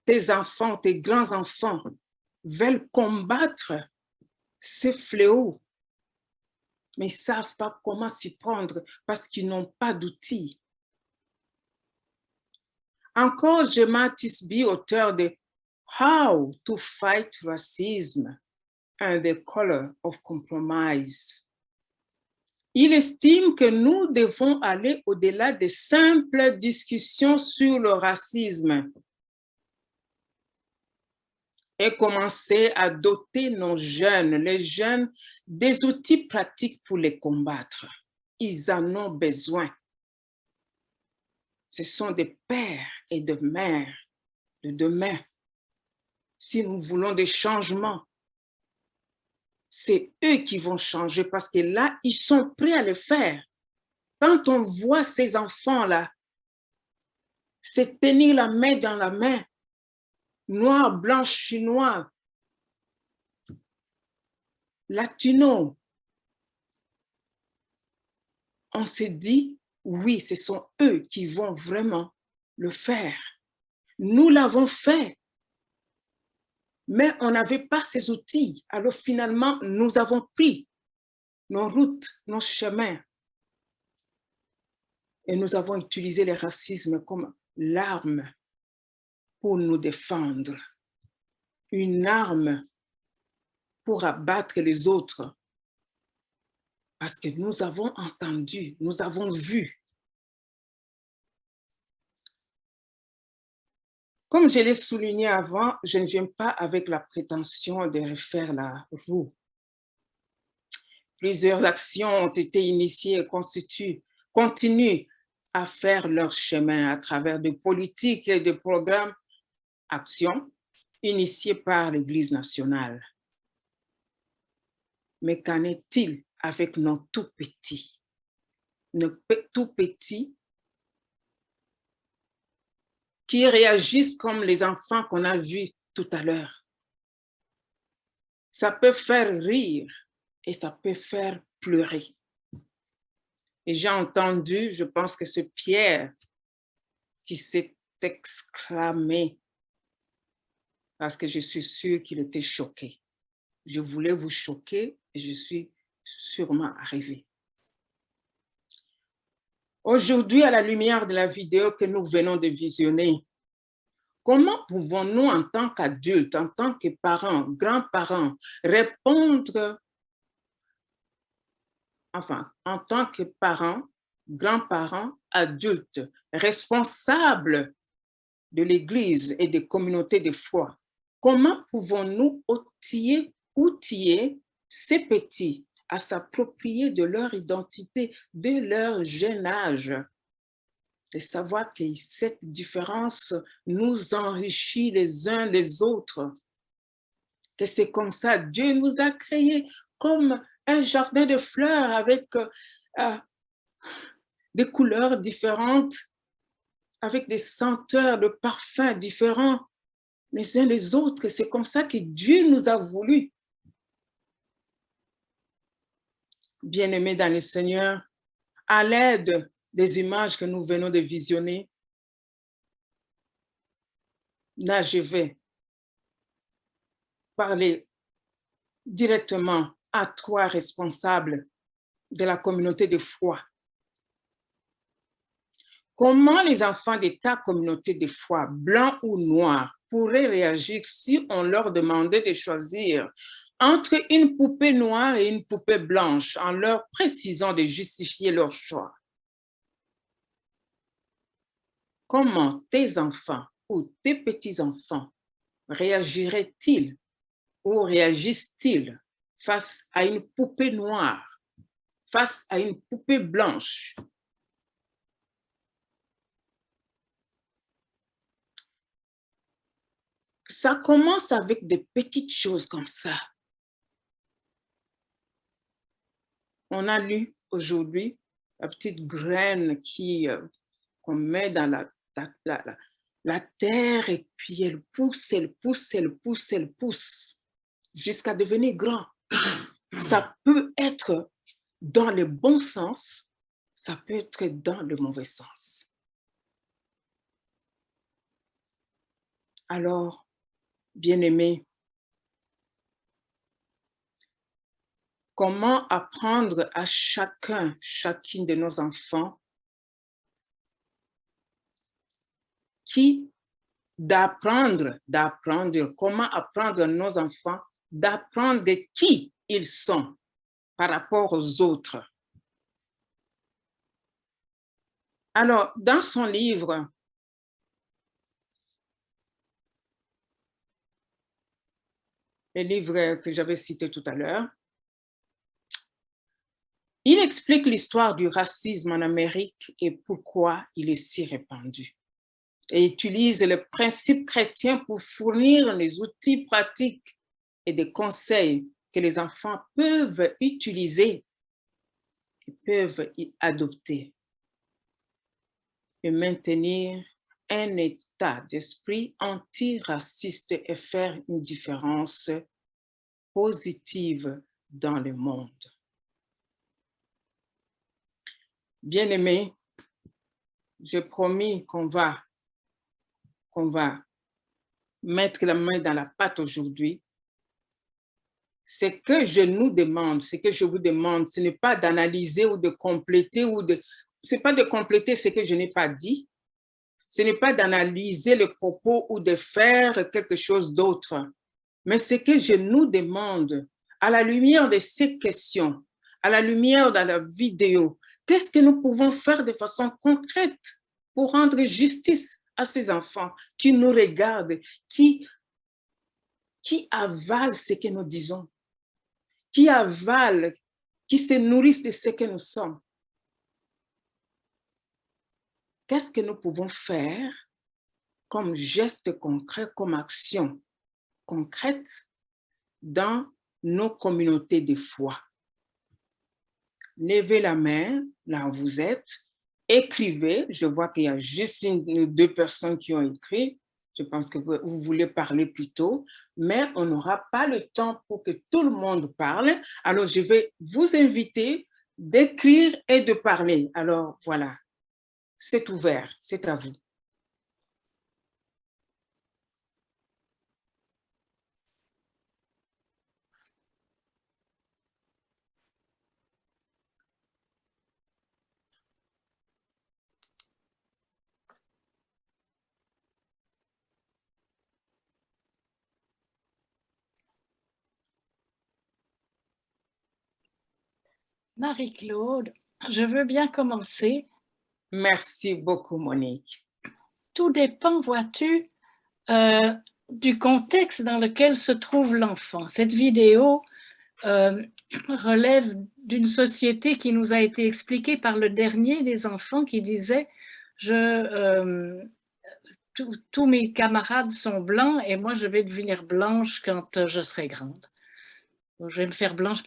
tes enfants, tes grands-enfants veulent combattre ces fléaux, mais ils ne savent pas comment s'y prendre parce qu'ils n'ont pas d'outils. Encore Gemar Tisby, auteur de How to Fight Racism and the Color of Compromise. Il estime que nous devons aller au-delà des simples discussions sur le racisme et commencer à doter nos jeunes, les jeunes, des outils pratiques pour les combattre. Ils en ont besoin. Ce sont des pères et des mères de demain. Si nous voulons des changements, c'est eux qui vont changer parce que là, ils sont prêts à le faire. Quand on voit ces enfants-là se tenir la main dans la main, noir, blanc, chinois, latino, on se dit, oui, ce sont eux qui vont vraiment le faire. Nous l'avons fait, mais on n'avait pas ces outils. Alors finalement, nous avons pris nos routes, nos chemins, et nous avons utilisé le racisme comme l'arme pour nous défendre, une arme pour abattre les autres, parce que nous avons entendu, nous avons vu. Comme je l'ai souligné avant, je ne viens pas avec la prétention de refaire la roue. Plusieurs actions ont été initiées et continuent à faire leur chemin à travers de politiques et de programmes, actions initiées par l'Église nationale. Mais qu'en est-il avec nos tout-petits? Nos tout-petits qui réagissent comme les enfants qu'on a vus tout à l'heure. Ça peut faire rire et ça peut faire pleurer. Et j'ai entendu, je pense que c'est Pierre qui s'est exclamé parce que je suis sûre qu'il était choqué. Je voulais vous choquer et je suis sûrement arrivée. Aujourd'hui, à la lumière de la vidéo que nous venons de visionner, comment pouvons-nous, en tant qu'adultes, en tant que parents, grands-parents, répondre, enfin, en tant que parents, grands-parents, adultes, responsables de l'Église et des communautés de foi, comment pouvons-nous outiller ces petits à s'approprier de leur identité, de leur jeune âge, de savoir que cette différence nous enrichit les uns les autres, que c'est comme ça, Dieu nous a créés comme un jardin de fleurs avec des couleurs différentes, avec des senteurs de parfums différents les uns les autres. C'est comme ça que Dieu nous a voulu. Bien-aimés dans le Seigneur, à l'aide des images que nous venons de visionner, là, je vais parler directement à toi, responsables de la communauté de foi. Comment les enfants de ta communauté de foi, blancs ou noirs, pourraient réagir si on leur demandait de choisir entre une poupée noire et une poupée blanche, en leur précisant de justifier leur choix? Comment tes enfants ou tes petits-enfants réagiraient-ils ou réagissent-ils face à une poupée noire, face à une poupée blanche? Ça commence avec des petites choses comme ça. On a lu aujourd'hui la petite graine qu'on met dans la terre et puis elle pousse, elle pousse, elle pousse, elle pousse jusqu'à devenir grand. Ça peut être dans le bon sens, ça peut être dans le mauvais sens. Alors, bien-aimés, comment apprendre à chacune de nos enfants comment apprendre à nos enfants d'apprendre qui ils sont par rapport aux autres. Alors, dans son livre, le livre que j'avais cité tout à l'heure, il explique l'histoire du racisme en Amérique et pourquoi il est si répandu. Et utilise les principes chrétiens pour fournir les outils pratiques et des conseils que les enfants peuvent utiliser et peuvent y adopter et maintenir un état d'esprit antiraciste et faire une différence positive dans le monde. Bien-aimés, j'ai promis qu'on va mettre la main dans la pâte aujourd'hui. Ce que je nous demande, ce que je vous demande, ce n'est pas d'analyser ou de compléter c'est pas de compléter ce que je n'ai pas dit. Ce n'est pas d'analyser le propos ou de faire quelque chose d'autre. Mais ce que je nous demande, à la lumière de ces questions, à la lumière de la vidéo, qu'est-ce que nous pouvons faire de façon concrète pour rendre justice à ces enfants qui nous regardent, qui avalent ce que nous disons, qui avalent, qui se nourrissent de ce que nous sommes. Qu'est-ce que nous pouvons faire comme geste concret, comme action concrète dans nos communautés de foi? Levez la main, là où vous êtes, écrivez. Je vois qu'il y a juste une ou deux personnes qui ont écrit. Je pense que vous voulez parler plus tôt, mais on n'aura pas le temps pour que tout le monde parle. Alors, je vais vous inviter d'écrire et de parler. Alors, voilà, c'est ouvert, c'est à vous. Marie-Claude, je veux bien commencer. Merci beaucoup, Monique. Tout dépend, vois-tu, du contexte dans lequel se trouve l'enfant. Cette vidéo relève d'une société qui nous a été expliquée par le dernier des enfants qui disait tous mes camarades sont blancs et moi je vais devenir blanche quand je serai grande. Je vais me faire blanche.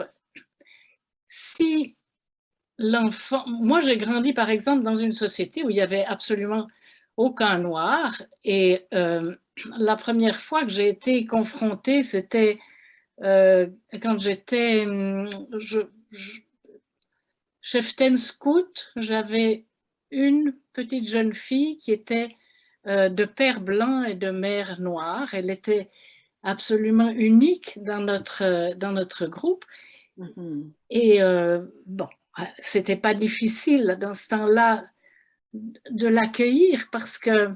Si l'enfant, moi j'ai grandi par exemple dans une société où il n'y avait absolument aucun noir et la première fois que j'ai été confrontée, c'était quand j'étais cheftaine scout. J'avais une petite jeune fille qui était de père blanc et de mère noire. Elle était absolument unique dans notre groupe. Et bon, c'était pas difficile dans ce temps-là de l'accueillir parce que,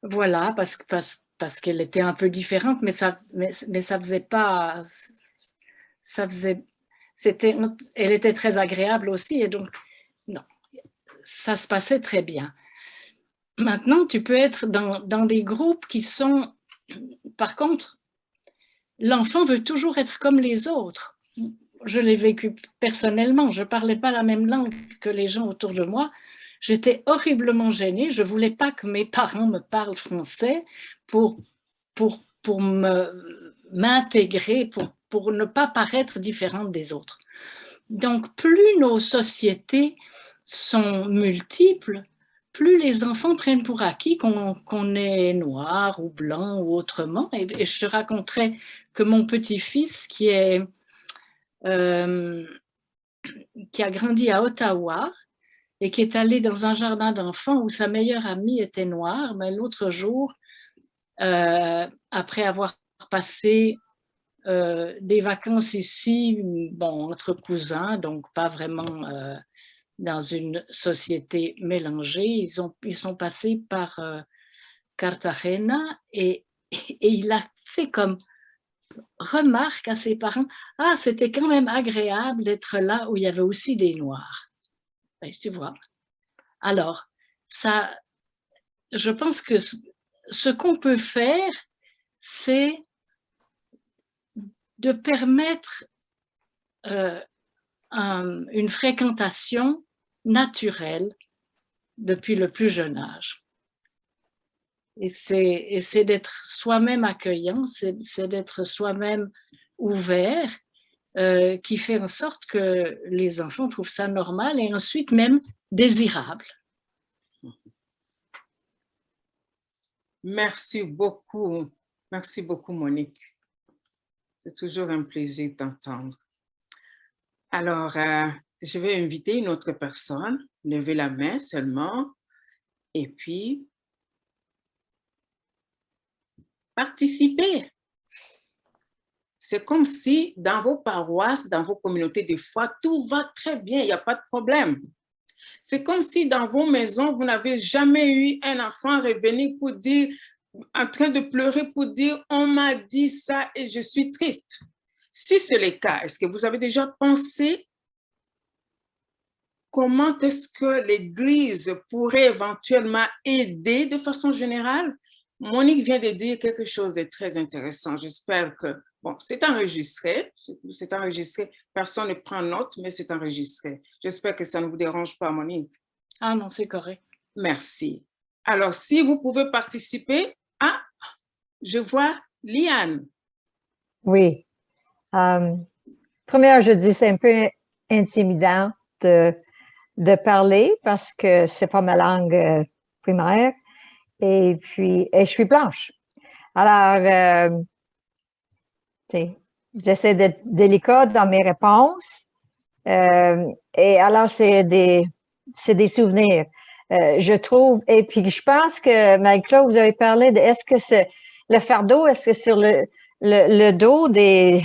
voilà, parce qu'elle était un peu différente, mais ça faisait pas, elle était très agréable aussi, et donc, non, ça se passait très bien. Maintenant, tu peux être dans des groupes qui sont, par contre, l'enfant veut toujours être comme les autres. Je l'ai vécu personnellement, je ne parlais pas la même langue que les gens autour de moi. J'étais horriblement gênée, je ne voulais pas que mes parents me parlent français pour m'intégrer, pour ne pas paraître différente des autres. Donc, plus nos sociétés sont multiples, plus les enfants prennent pour acquis qu'on est noir ou blanc ou autrement. Et je te raconterai que mon petit-fils, qui a grandi à Ottawa et qui est allé dans un jardin d'enfants où sa meilleure amie était noire, mais l'autre jour, après avoir passé des vacances ici, bon, entre cousins, donc pas vraiment dans une société mélangée, ils sont passés par Cartagena et il a fait comme remarque à ses parents, ah, c'était quand même agréable d'être là où il y avait aussi des Noirs. Et tu vois. Alors, ça, je pense que ce qu'on peut faire, c'est de permettre une fréquentation naturelle depuis le plus jeune âge. Et c'est d'être soi-même accueillant, c'est d'être soi-même ouvert, qui fait en sorte que les enfants trouvent ça normal et ensuite même désirable. Merci beaucoup Monique. C'est toujours un plaisir d'entendre. Alors, je vais inviter une autre personne, levez la main seulement, et puis participer. C'est comme si dans vos paroisses, dans vos communautés de foi, tout va très bien, il n'y a pas de problème. C'est comme si dans vos maisons, vous n'avez jamais eu un enfant revenir pour dire, en train de pleurer pour dire, on m'a dit ça et je suis triste. Si c'est le cas, est-ce que vous avez déjà pensé comment est-ce que l'Église pourrait éventuellement aider de façon générale? Monique vient de dire quelque chose de très intéressant. J'espère que, bon, c'est enregistré, personne ne prend note, mais c'est enregistré. J'espère que ça ne vous dérange pas, Monique. Ah non, c'est correct. Merci. Alors, si vous pouvez participer, je vois Liane. Oui. Première, je dis c'est un peu intimidant de parler parce que c'est pas ma langue primaire. Et puis, je suis blanche. Alors, j'essaie d'être délicate dans mes réponses. Et alors, c'est des souvenirs. Je trouve, et puis je pense que, Marie-Claude, vous avez parlé de, est-ce que c'est le fardeau, est-ce que sur le dos des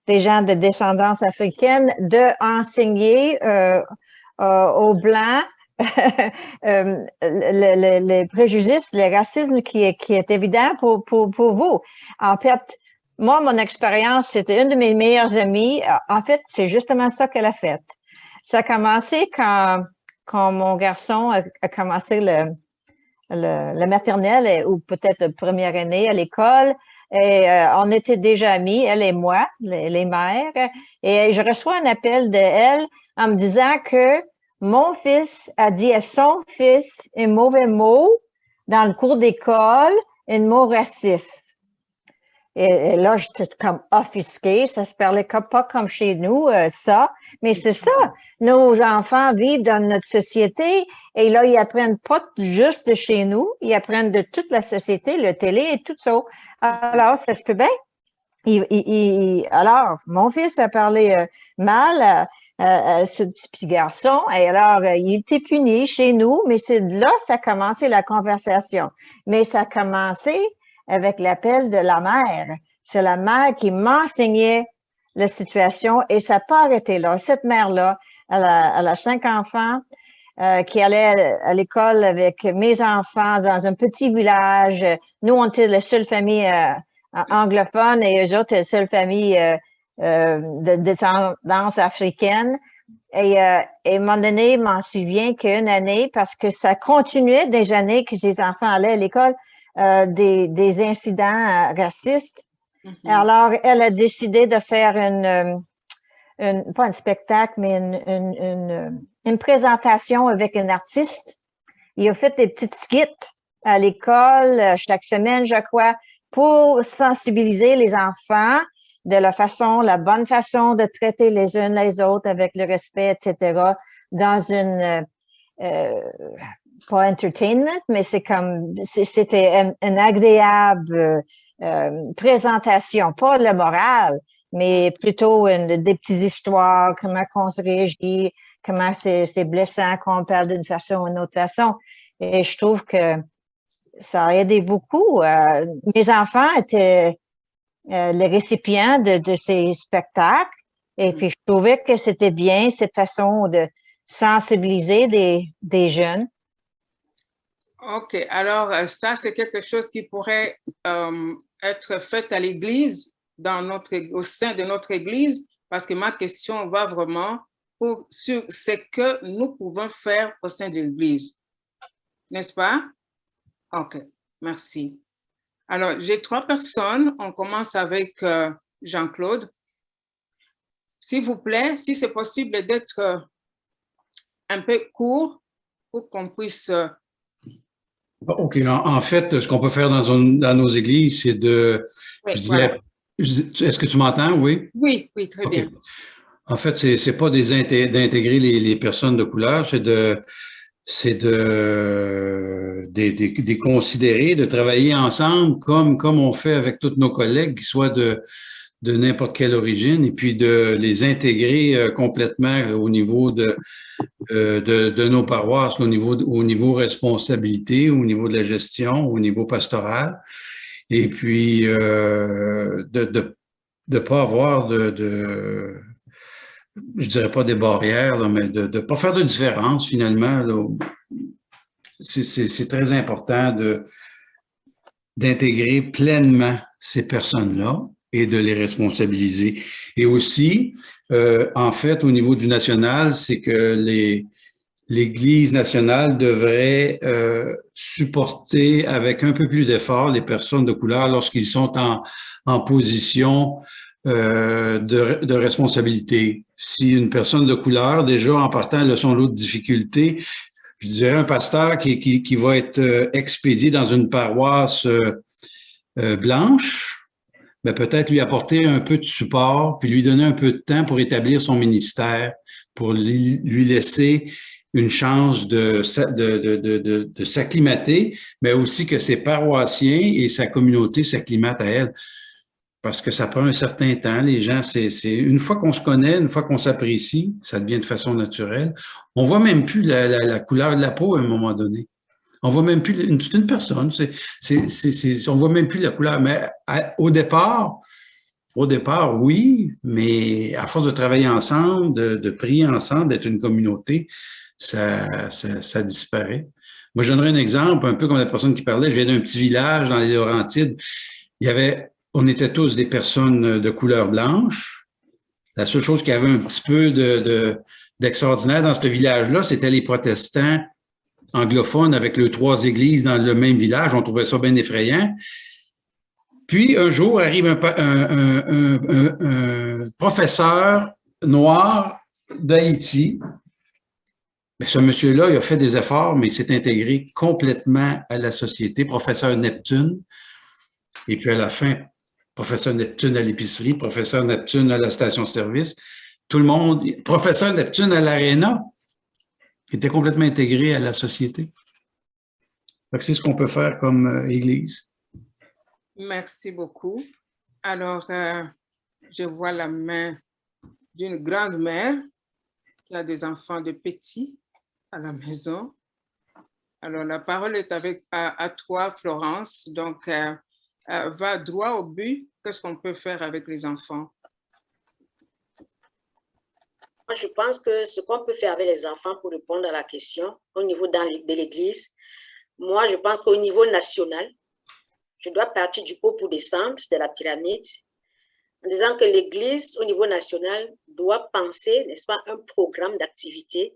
gens de descendance africaine d'enseigner aux Blancs les préjugés, le racisme qui est évident pour vous. En fait, moi, mon expérience, c'était une de mes meilleures amies. En fait, c'est justement ça qu'elle a fait. Ça a commencé quand mon garçon a commencé le maternelle ou peut-être le première année à l'école. Et on était déjà amis, elle et moi, les mères. Et je reçois un appel d'elle en me disant que mon fils a dit à son fils un mauvais mot dans le cours d'école, un mot raciste. Et là, j'étais comme offusquée, ça se parlait pas comme chez nous, ça. Mais c'est ça, nos enfants vivent dans notre société et là, ils apprennent pas juste de chez nous, ils apprennent de toute la société, le télé et tout ça. Alors, ça se peut bien. Alors, mon fils a parlé mal à ce petit garçon et alors, il était puni chez nous, mais c'est de là ça a commencé la conversation. Mais ça a commencé avec l'appel de la mère. C'est la mère qui m'enseignait la situation et ça n'a pas arrêté là. Cette mère-là, elle a 5 enfants qui allaient à l'école avec mes enfants dans un petit village. Nous, on était la seule famille anglophone et eux autres, la seule famille de descendance africaine. Et à un moment donné, je m'en souviens qu'une année, parce que ça continuait des années que ces enfants allaient à l'école, des incidents racistes. Alors, elle a décidé de faire pas un spectacle, mais une présentation avec un artiste. Il a fait des petites skits à l'école chaque semaine, je crois, pour sensibiliser les enfants de la bonne façon de traiter les unes les autres avec le respect, etc., dans une pas entertainment, mais c'était une agréable présentation, pas le moral, mais plutôt des petites histoires, comment on se réagit, comment c'est blessant qu'on parle d'une façon ou d'une autre façon. Et je trouve que ça a aidé beaucoup. Mes enfants étaient les récipients de ces spectacles et puis je trouvais que c'était bien cette façon de sensibiliser des jeunes. OK. Alors, ça, c'est quelque chose qui pourrait être fait à l'Église, au sein de notre Église, parce que ma question va vraiment sur ce que nous pouvons faire au sein de l'Église. N'est-ce pas? OK. Merci. Alors, j'ai 3 personnes. On commence avec Jean-Claude. S'il vous plaît, si c'est possible d'être un peu court pour qu'on puisse... OK. En fait, ce qu'on peut faire dans nos églises, c'est de... Oui, je dirais, est-ce que tu m'entends? Oui? Oui, très okay. bien. En fait, c'est pas d'intégrer les personnes de couleur, c'est de considérer, de travailler ensemble comme on fait avec tous nos collègues, qui soient de n'importe quelle origine, et puis de les intégrer complètement au niveau de nos paroisses, au niveau responsabilité, au niveau de la gestion, au niveau pastoral, et puis de pas avoir je dirais pas des barrières, là, mais de pas faire de différence finalement. C'est très important d'intégrer pleinement ces personnes-là. et de les responsabiliser. Et aussi, en fait, au niveau du national, c'est que l'Église nationale devrait supporter avec un peu plus d'effort les personnes de couleur lorsqu'ils sont en position de responsabilité. Si une personne de couleur, déjà en partant, elle a son lot de difficultés, je dirais un pasteur qui va être expédié dans une paroisse blanche, ben peut-être lui apporter un peu de support, puis lui donner un peu de temps pour établir son ministère, pour lui laisser une chance de s'acclimater, mais aussi que ses paroissiens et sa communauté s'acclimatent à elle. Parce que ça prend un certain temps. Les gens, c'est une fois qu'on se connaît, une fois qu'on s'apprécie, ça devient de façon naturelle. On voit même plus la couleur de la peau à un moment donné. On voit même plus une personne. On voit même plus la couleur. Mais au départ, oui, mais à force de travailler ensemble, de prier ensemble, d'être une communauté, ça disparaît. Moi, je donnerai un exemple, un peu comme la personne qui parlait. Je viens d'un petit village dans les Laurentides. On était tous des personnes de couleur blanche. La seule chose qui avait un petit peu d'extraordinaire dans ce village-là, c'était les protestants anglophones avec les 3 églises dans le même village. On trouvait ça bien effrayant. Puis, un jour, arrive un professeur noir d'Haïti. Ce monsieur-là, il a fait des efforts, mais il s'est intégré complètement à la société. Professeur Neptune. Et puis, à la fin, professeur Neptune à l'épicerie, professeur Neptune à la station-service. Tout le monde, professeur Neptune à l'aréna, était complètement intégré à la société. C'est ce qu'on peut faire comme Église. Merci beaucoup. Alors, je vois la main d'une grande-mère qui a des enfants de petits à la maison. Alors, la parole est à toi, Florence. Donc, va droit au but. Qu'est-ce qu'on peut faire avec les enfants? Moi, je pense que ce qu'on peut faire avec les enfants pour répondre à la question au niveau de l'Église, moi, je pense qu'au niveau national, je dois partir du haut pour descendre de la pyramide en disant que l'Église, au niveau national, doit penser, n'est-ce pas, un programme d'activité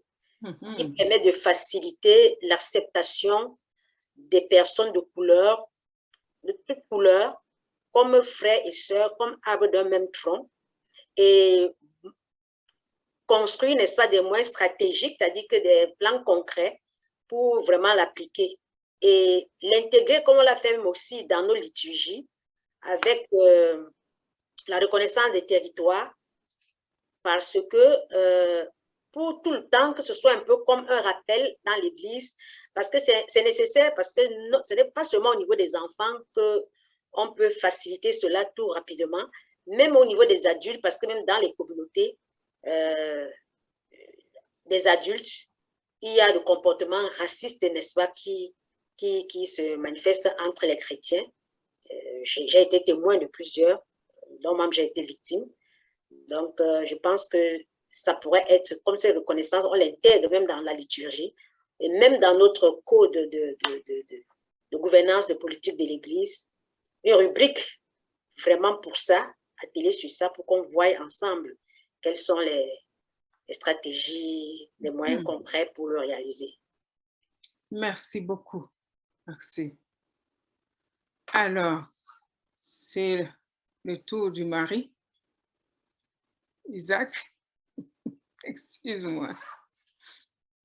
qui permet de faciliter l'acceptation des personnes de couleur, de toute couleur, comme frères et sœurs, comme arbres d'un même tronc, et construire, n'est-ce pas, des moyens stratégiques, c'est-à-dire que des plans concrets pour vraiment l'appliquer et l'intégrer comme on l'a fait même aussi dans nos liturgies avec la reconnaissance des territoires, parce que pour tout le temps, que ce soit un peu comme un rappel dans l'Église, parce que c'est nécessaire, parce que ce n'est pas seulement au niveau des enfants qu'on peut faciliter cela tout rapidement, même au niveau des adultes, parce que même dans les communautés des adultes, il y a des comportements racistes, n'est-ce pas, qui se manifestent entre les chrétiens. J'ai été témoin de plusieurs, dont même j'ai été victime. Donc, je pense que ça pourrait être, comme ces reconnaissances, on l'intègre même dans la liturgie, et même dans notre code de gouvernance de politique de l'Église, une rubrique vraiment pour ça, attelée sur ça, pour qu'on voie ensemble quelles sont les stratégies, les moyens concrets pour le réaliser. Merci beaucoup. Merci. Alors, c'est le tour du mari. Isaac, excuse-moi.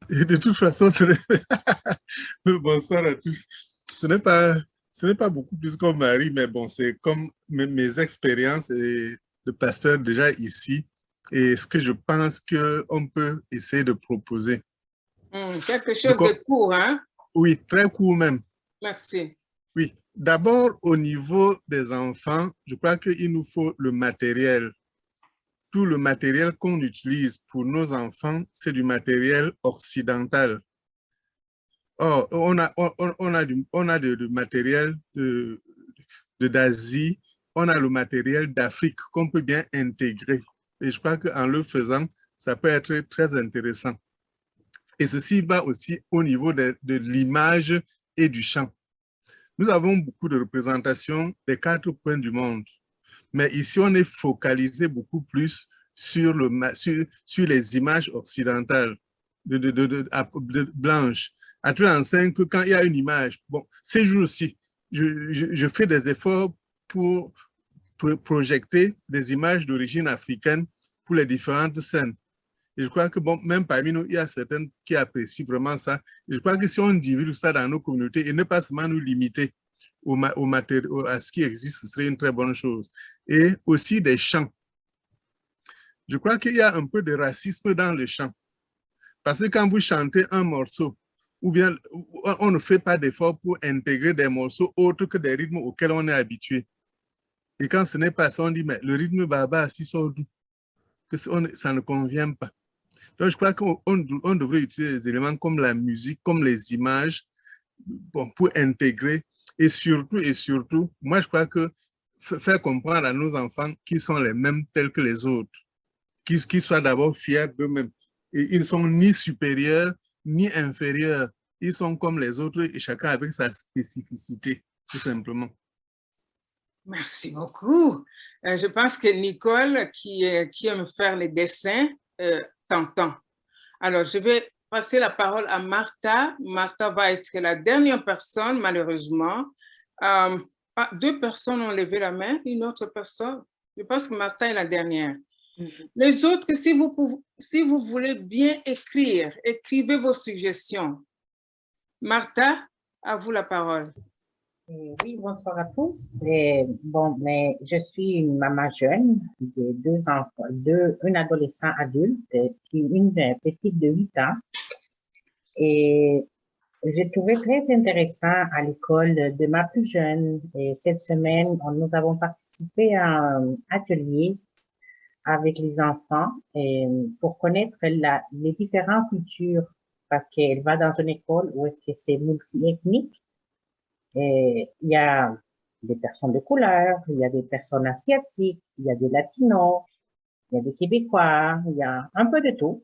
Et de toute façon, bonsoir à tous. Ce n'est pas beaucoup plus comme mari, mais bon, c'est comme mes expériences et de pasteur déjà ici et ce que je pense qu'on peut essayer de proposer. Quelque chose de court, hein? Oui, très court même. Merci. Oui, d'abord au niveau des enfants, je crois qu'il nous faut le matériel. Tout le matériel qu'on utilise pour nos enfants, c'est du matériel occidental. Or, on a du matériel d'Asie, on a le matériel d'Afrique qu'on peut bien intégrer. Et je crois qu'en le faisant, ça peut être très intéressant. Et ceci va aussi au niveau de l'image et du chant. Nous avons beaucoup de représentations des 4 coins du monde. Mais ici, on est focalisé beaucoup plus sur les images occidentales blanches. À tout enseigne que quand il y a une image, bon, ces jours-ci, je fais des efforts pour projeter des images d'origine africaine pour les différentes scènes. Et je crois que, bon, même parmi nous, il y a certaines qui apprécient vraiment ça. Et je crois que si on divulgue ça dans nos communautés et ne pas seulement nous limiter à ce qui existe, ce serait une très bonne chose. Et aussi des chants. Je crois qu'il y a un peu de racisme dans le chant. Parce que quand vous chantez un morceau, ou bien on ne fait pas d'effort pour intégrer des morceaux autres que des rythmes auxquels on est habitué. Et quand ce n'est pas ça, on dit, mais le rythme baba, si sort d'où? Que ça ne convient pas. Donc, je crois qu'on devrait utiliser des éléments comme la musique, comme les images, bon, pour intégrer. Et surtout, moi, je crois que faire comprendre à nos enfants qu'ils sont les mêmes tels que les autres, qu'ils soient d'abord fiers d'eux-mêmes. Et ils ne sont ni supérieurs, ni inférieurs. Ils sont comme les autres et chacun avec sa spécificité, tout simplement. Merci beaucoup. Je pense que Nicole, qui aime faire les dessins, t'entend. Alors, je vais passer la parole à Martha. Martha va être la dernière personne, malheureusement. 2 personnes ont levé la main, une autre personne. Je pense que Martha est la dernière. Les autres, si vous voulez bien écrire, écrivez vos suggestions. Martha, à vous la parole. Oui, bonsoir à tous. Mais je suis une maman jeune de 2 enfants, un adolescent adulte et une petite de 8 ans. Et j'ai trouvé très intéressant à l'école de ma plus jeune. Et cette semaine, nous avons participé à un atelier avec les enfants pour connaître les différentes cultures parce qu'elle va dans une école où est-ce que c'est multi-ethnique. Et il y a des personnes de couleur, il y a des personnes asiatiques, il y a des latinos, il y a des Québécois, il y a un peu de tout.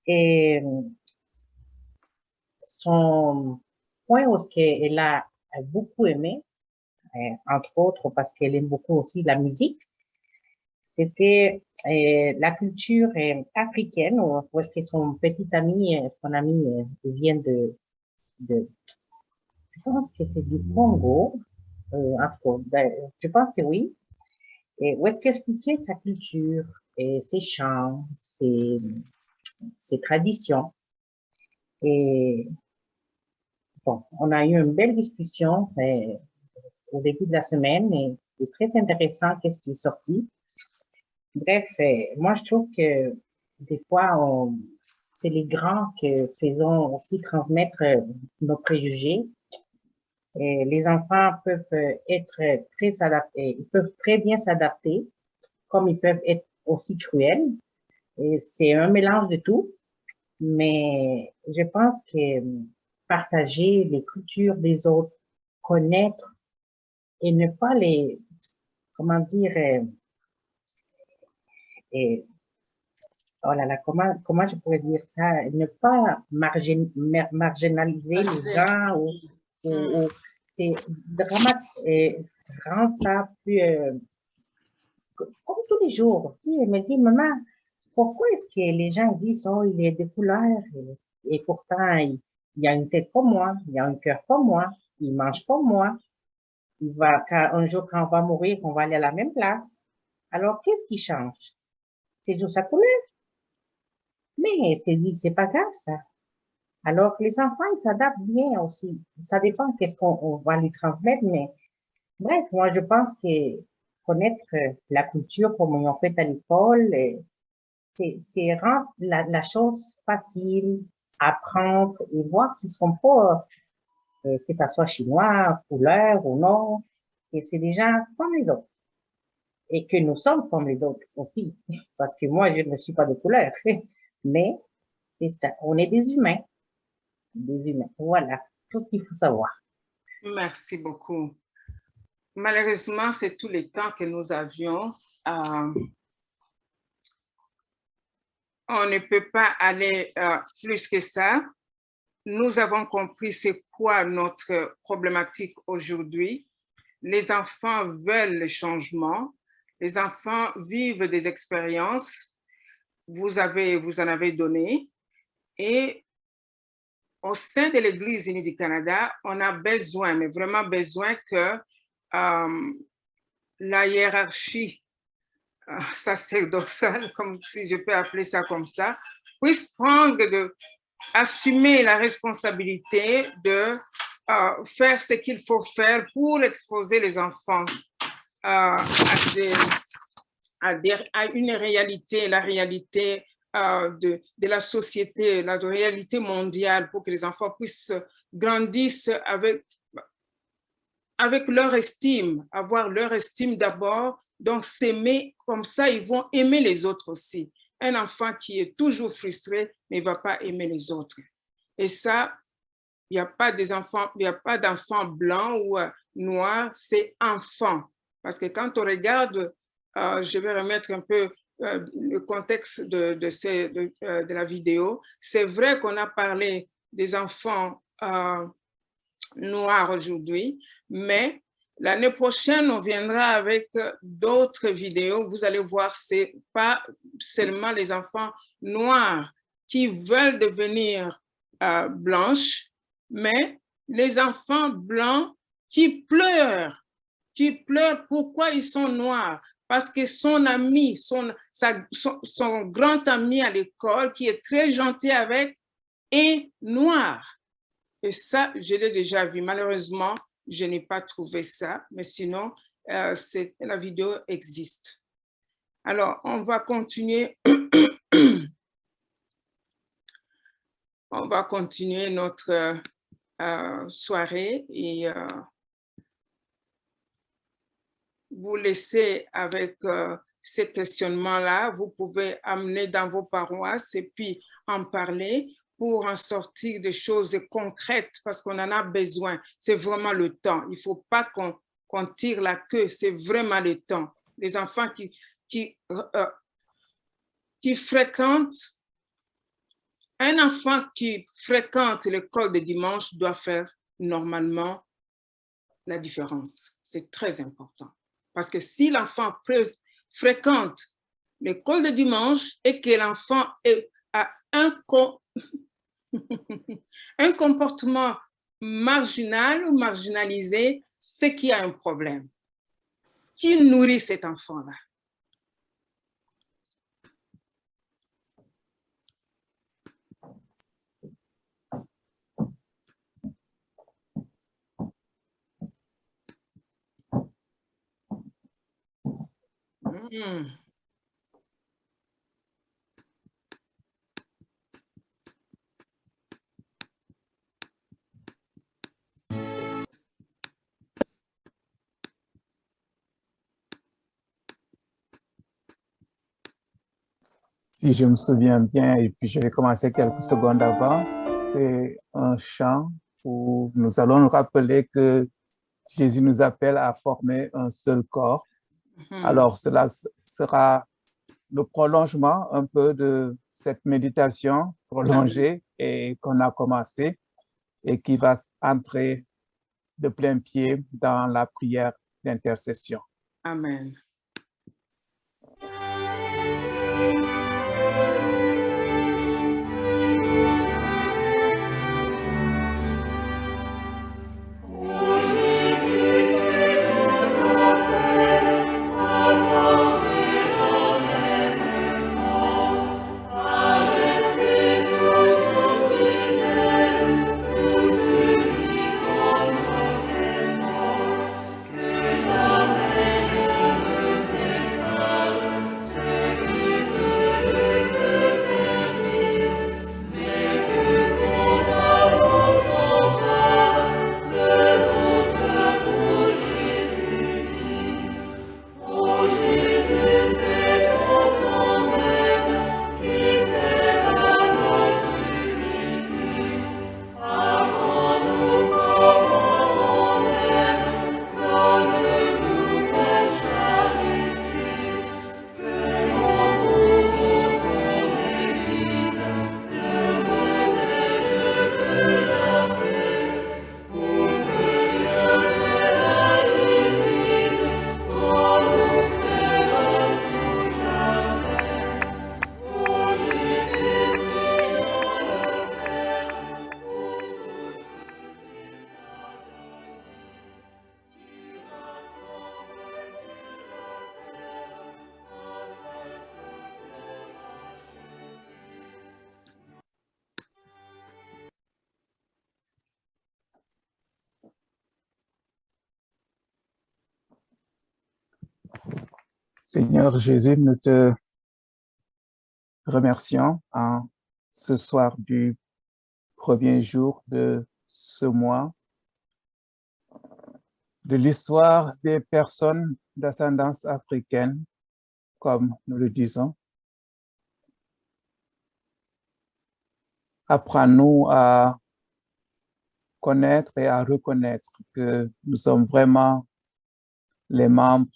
Et son point où qu'elle a beaucoup aimé, entre autres parce qu'elle aime beaucoup aussi la musique, c'était la culture africaine, où est-ce que son petit ami, vient je pense que c'est du Congo, je pense que oui. Et où est-ce qu'expliquer sa culture et ses chants, ses traditions. Et bon, on a eu une belle discussion au début de la semaine et c'est très intéressant qu'est-ce qui est sorti. Bref, moi je trouve que des fois, c'est les grands que faisons aussi transmettre nos préjugés. Et les enfants peuvent être très adaptés, ils peuvent très bien s'adapter, comme ils peuvent être aussi cruels. Et c'est un mélange de tout. Mais je pense que partager les cultures des autres, connaître et ne pas les, comment dire, oh là là, comment je pourrais dire ça, ne pas marginaliser les gens ou c'est rendre ça plus comme tous les jours. Tu sais, elle me dit, maman, pourquoi est-ce que les gens disent, oh, il est de couleur et pourtant il y a une tête comme moi, il y a un cœur comme moi, il mange comme moi, un jour quand on va mourir, on va aller à la même place. Alors, qu'est-ce qui change? C'est juste sa couleur. Mais c'est pas grave, ça. Alors, les enfants, ils s'adaptent bien aussi. Ça dépend qu'est-ce qu'on va lui transmettre, mais bref, moi, je pense que connaître la culture comme on en fait à l'école, c'est rendre la chose facile, apprendre et voir qu'ils sont pas, que ça soit chinois, couleur ou non, et c'est des gens comme les autres. Et que nous sommes comme les autres aussi, parce que moi, je ne suis pas de couleur, mais c'est ça, on est des humains. Des humains. Voilà, tout ce qu'il faut savoir. Merci beaucoup. Malheureusement, c'est tout le temps que nous avions. On ne peut pas aller plus que ça. Nous avons compris c'est quoi notre problématique aujourd'hui. Les enfants veulent le changement. Les enfants vivent des expériences. Vous en avez donné. Et au sein de l'Église unie du Canada, on a besoin, mais vraiment besoin que la hiérarchie sacerdotale, comme si je peux appeler ça comme ça, puisse assumer la responsabilité de faire ce qu'il faut faire pour exposer les enfants à une réalité, la réalité de la société, la réalité mondiale, pour que les enfants puissent grandir avec leur estime, avoir leur estime d'abord, donc s'aimer, comme ça ils vont aimer les autres aussi. Un enfant qui est toujours frustré ne va pas aimer les autres. Et ça, il n'y a pas d'enfants blancs ou noirs, c'est enfant. Parce que quand on regarde, je vais remettre un peu le contexte de la vidéo, c'est vrai qu'on a parlé des enfants noirs aujourd'hui, mais l'année prochaine, on viendra avec d'autres vidéos. Vous allez voir, ce n'est pas seulement les enfants noirs qui veulent devenir blanches, mais les enfants blancs qui pleurent. Pourquoi ils sont noirs? Parce que son ami, son grand ami à l'école, qui est très gentil avec, est noir. Et ça, je l'ai déjà vu. Malheureusement, je n'ai pas trouvé ça, mais sinon, la vidéo existe. Alors, on va continuer. On va continuer notre soirée et vous laisser avec ces questionnements-là. Vous pouvez amener dans vos paroisses et puis en parler pour en sortir des choses concrètes parce qu'on en a besoin. C'est vraiment le temps. Il ne faut pas qu'on tire la queue, c'est vraiment le temps. Les enfants qui fréquentent, un enfant qui fréquente l'école de dimanche doit faire normalement la différence. C'est très important. Parce que si l'enfant fréquente l'école de dimanche et que l'enfant a un comportement marginal ou marginalisé, c'est qu'il y a un problème. Qui nourrit cet enfant-là? Si je me souviens bien, et puis je vais commencer quelques secondes avant, c'est un chant où nous allons nous rappeler que Jésus nous appelle à former un seul corps. Alors, cela sera le prolongement un peu de cette méditation prolongée et qu'on a commencé et qui va entrer de plein pied dans la prière d'intercession. Amen. Que jamais ne Seigneur Jésus, nous te remercions en ce soir du premier jour de ce mois, de l'histoire des personnes d'ascendance africaine, comme nous le disons. Apprends-nous à connaître et à reconnaître que nous sommes vraiment les membres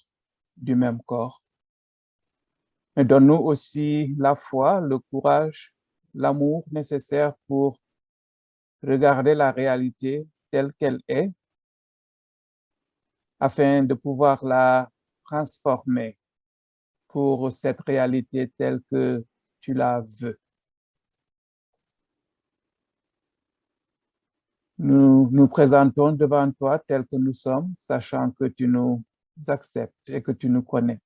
du même corps. Mais donne-nous aussi la foi, le courage, l'amour nécessaire pour regarder la réalité telle qu'elle est, afin de pouvoir la transformer pour cette réalité telle que tu la veux. Nous nous présentons devant toi tels que nous sommes, sachant que tu nous acceptes et que tu nous connais.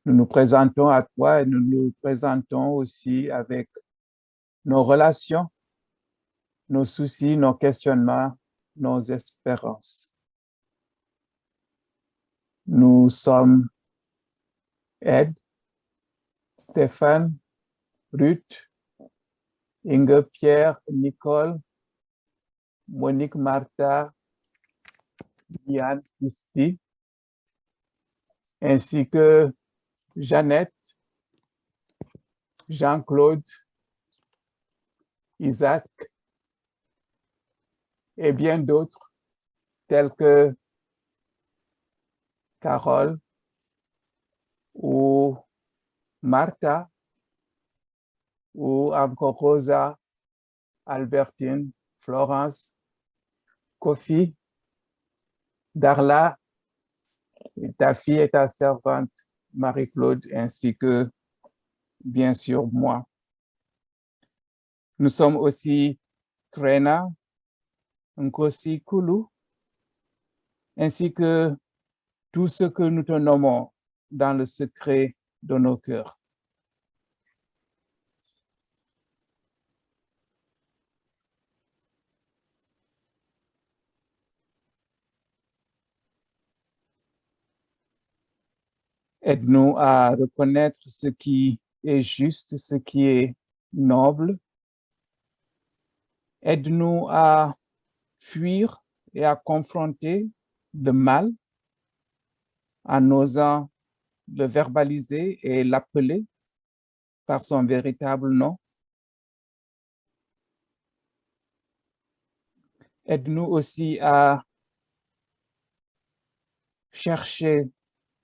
Nous nous présentons à toi et nous nous présentons aussi avec nos relations, nos soucis, nos questionnements, nos espérances. Nous sommes Ed, Stéphane, Ruth, Inge, Pierre, Nicole, Monique, Martha, Diane, Christy, ainsi que Jeannette, Jean-Claude, Isaac et bien d'autres tels que Carole ou Martha ou encore Rosa, Albertine, Florence, Kofi, Darla, ta fille et ta servante Marie-Claude, ainsi que bien sûr moi. Nous sommes aussi Trena, Nkosi Kulu, ainsi que tout ce que nous te nommons dans le secret de nos cœurs. Aide-nous à reconnaître ce qui est juste, ce qui est noble. Aide-nous à fuir et à confronter le mal en osant le verbaliser et l'appeler par son véritable nom. Aide-nous aussi à chercher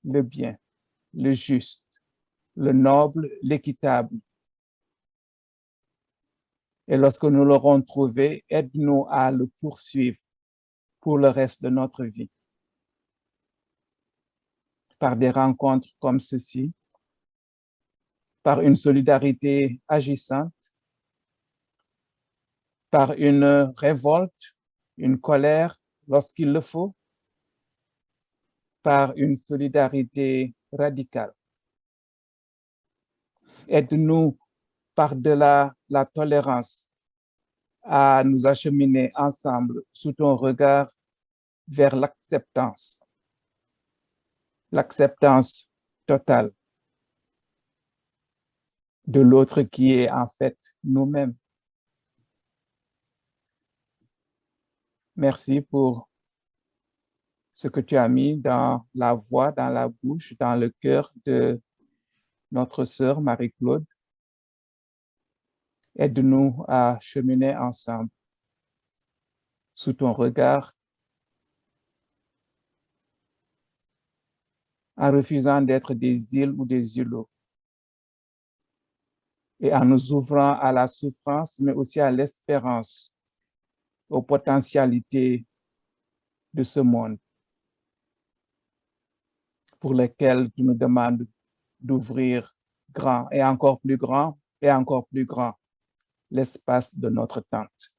le bien, le juste, le noble, l'équitable. Et lorsque nous l'aurons trouvé, aide-nous à le poursuivre pour le reste de notre vie. Par des rencontres comme ceci, par une solidarité agissante, par une révolte, une colère lorsqu'il le faut, par une solidarité radicale. Aide-nous par-delà la tolérance à nous acheminer ensemble sous ton regard vers l'acceptance totale de l'autre qui est en fait nous-mêmes. Merci pour ce que tu as mis dans la voix, dans la bouche, dans le cœur de notre sœur Marie-Claude. Aide-nous à cheminer ensemble sous ton regard, en refusant d'être des îles ou des îlots, et en nous ouvrant à la souffrance, mais aussi à l'espérance, aux potentialités de ce monde, pour lesquelles tu nous demandes d'ouvrir grand et encore plus grand l'espace de notre tente.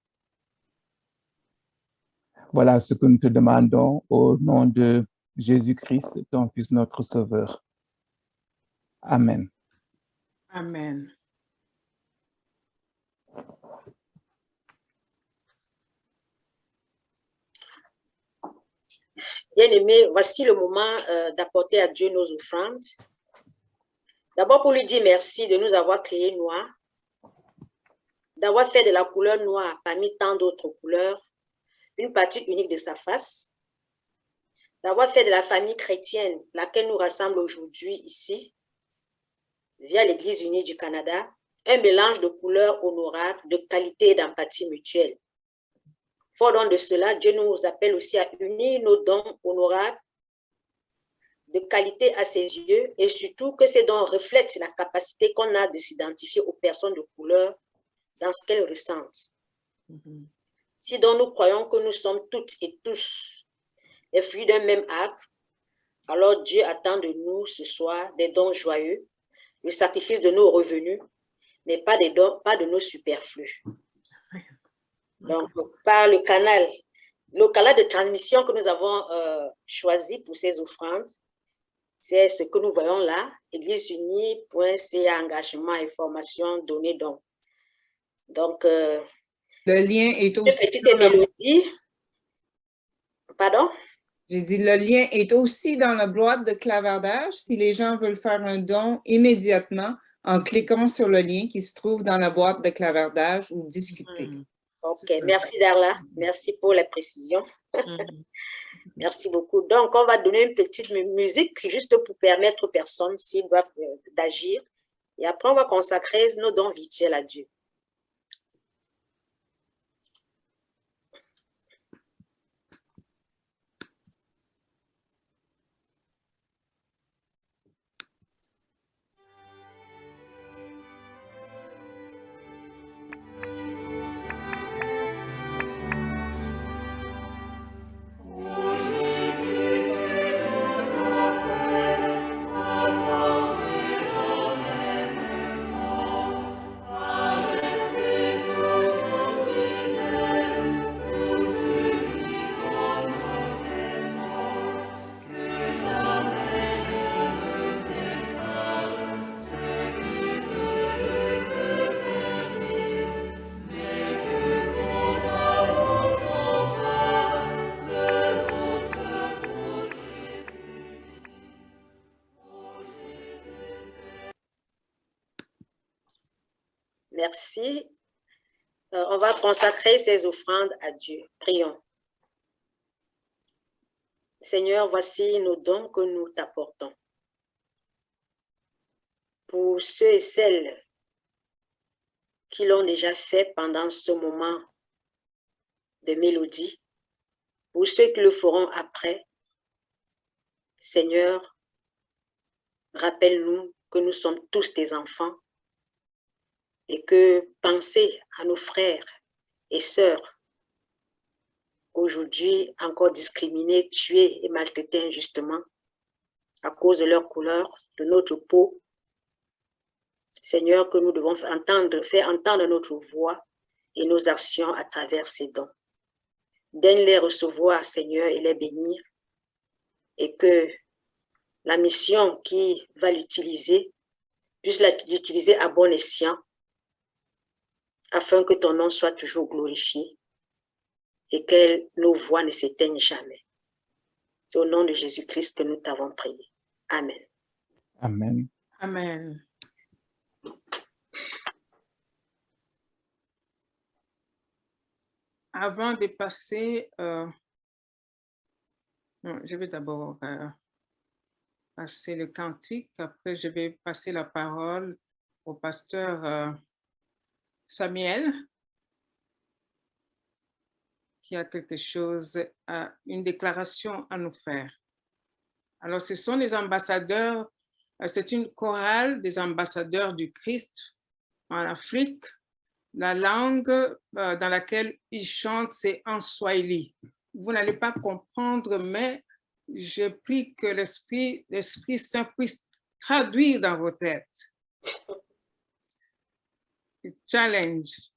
Voilà ce que nous te demandons au nom de Jésus-Christ, ton Fils, notre Sauveur. Amen. Amen. Bien-aimés, voici le moment d'apporter à Dieu nos offrandes. D'abord pour lui dire merci de nous avoir créés noirs, d'avoir fait de la couleur noire parmi tant d'autres couleurs une partie unique de sa face, d'avoir fait de la famille chrétienne, laquelle nous rassemble aujourd'hui ici, via l'Église unie du Canada, un mélange de couleurs honorables, de qualité et d'empathie mutuelle. Fort donc de cela, Dieu nous appelle aussi à unir nos dons honorables, de qualité à ses yeux, et surtout que ces dons reflètent la capacité qu'on a de s'identifier aux personnes de couleur dans ce qu'elles ressentent. Si donc nous croyons que nous sommes toutes et tous les fruits d'un même arbre, alors Dieu attend de nous ce soir des dons joyeux, le sacrifice de nos revenus, mais pas de nos superflus. Donc, par le canal de transmission que nous avons choisi pour ces offrandes, c'est ce que nous voyons là, égliseunie.ca, engagement, information, données, donc. Donc, le lien est aussi dans mélodies. Pardon? J'ai dit, le lien est aussi dans la boîte de clavardage si les gens veulent faire un don immédiatement en cliquant sur le lien qui se trouve dans la boîte de clavardage ou discuter. OK, merci Darla. Merci pour la précision. Merci beaucoup. Donc, on va donner une petite musique juste pour permettre aux personnes s'ils doivent d'agir. Et après, on va consacrer nos dons virtuels à Dieu. Merci. On va consacrer ces offrandes à Dieu. Prions. Seigneur, voici nos dons que nous t'apportons. Pour ceux et celles qui l'ont déjà fait pendant ce moment de mélodie, pour ceux qui le feront après, Seigneur, rappelle-nous que nous sommes tous tes enfants et que penser à nos frères et sœurs aujourd'hui encore discriminés, tués et maltraités injustement à cause de leur couleur, de notre peau. Seigneur, que nous devons faire entendre notre voix et nos actions à travers ces dons. Daigne les recevoir, Seigneur, et les bénir, et que la mission qui va l'utiliser puisse l'utiliser à bon escient, afin que ton nom soit toujours glorifié et que nos voix ne s'éteignent jamais. C'est au nom de Jésus-Christ que nous t'avons prié. Amen. Amen. Amen. Avant de passer, je vais d'abord passer le cantique, après je vais passer la parole au pasteur Samuel, qui a quelque chose, une déclaration à nous faire. Alors, ce sont les ambassadeurs, c'est une chorale des ambassadeurs du Christ en Afrique. La langue dans laquelle ils chantent, c'est en Swahili. Vous n'allez pas comprendre, mais je prie que l'Esprit Saint puisse traduire dans vos têtes. Challenge.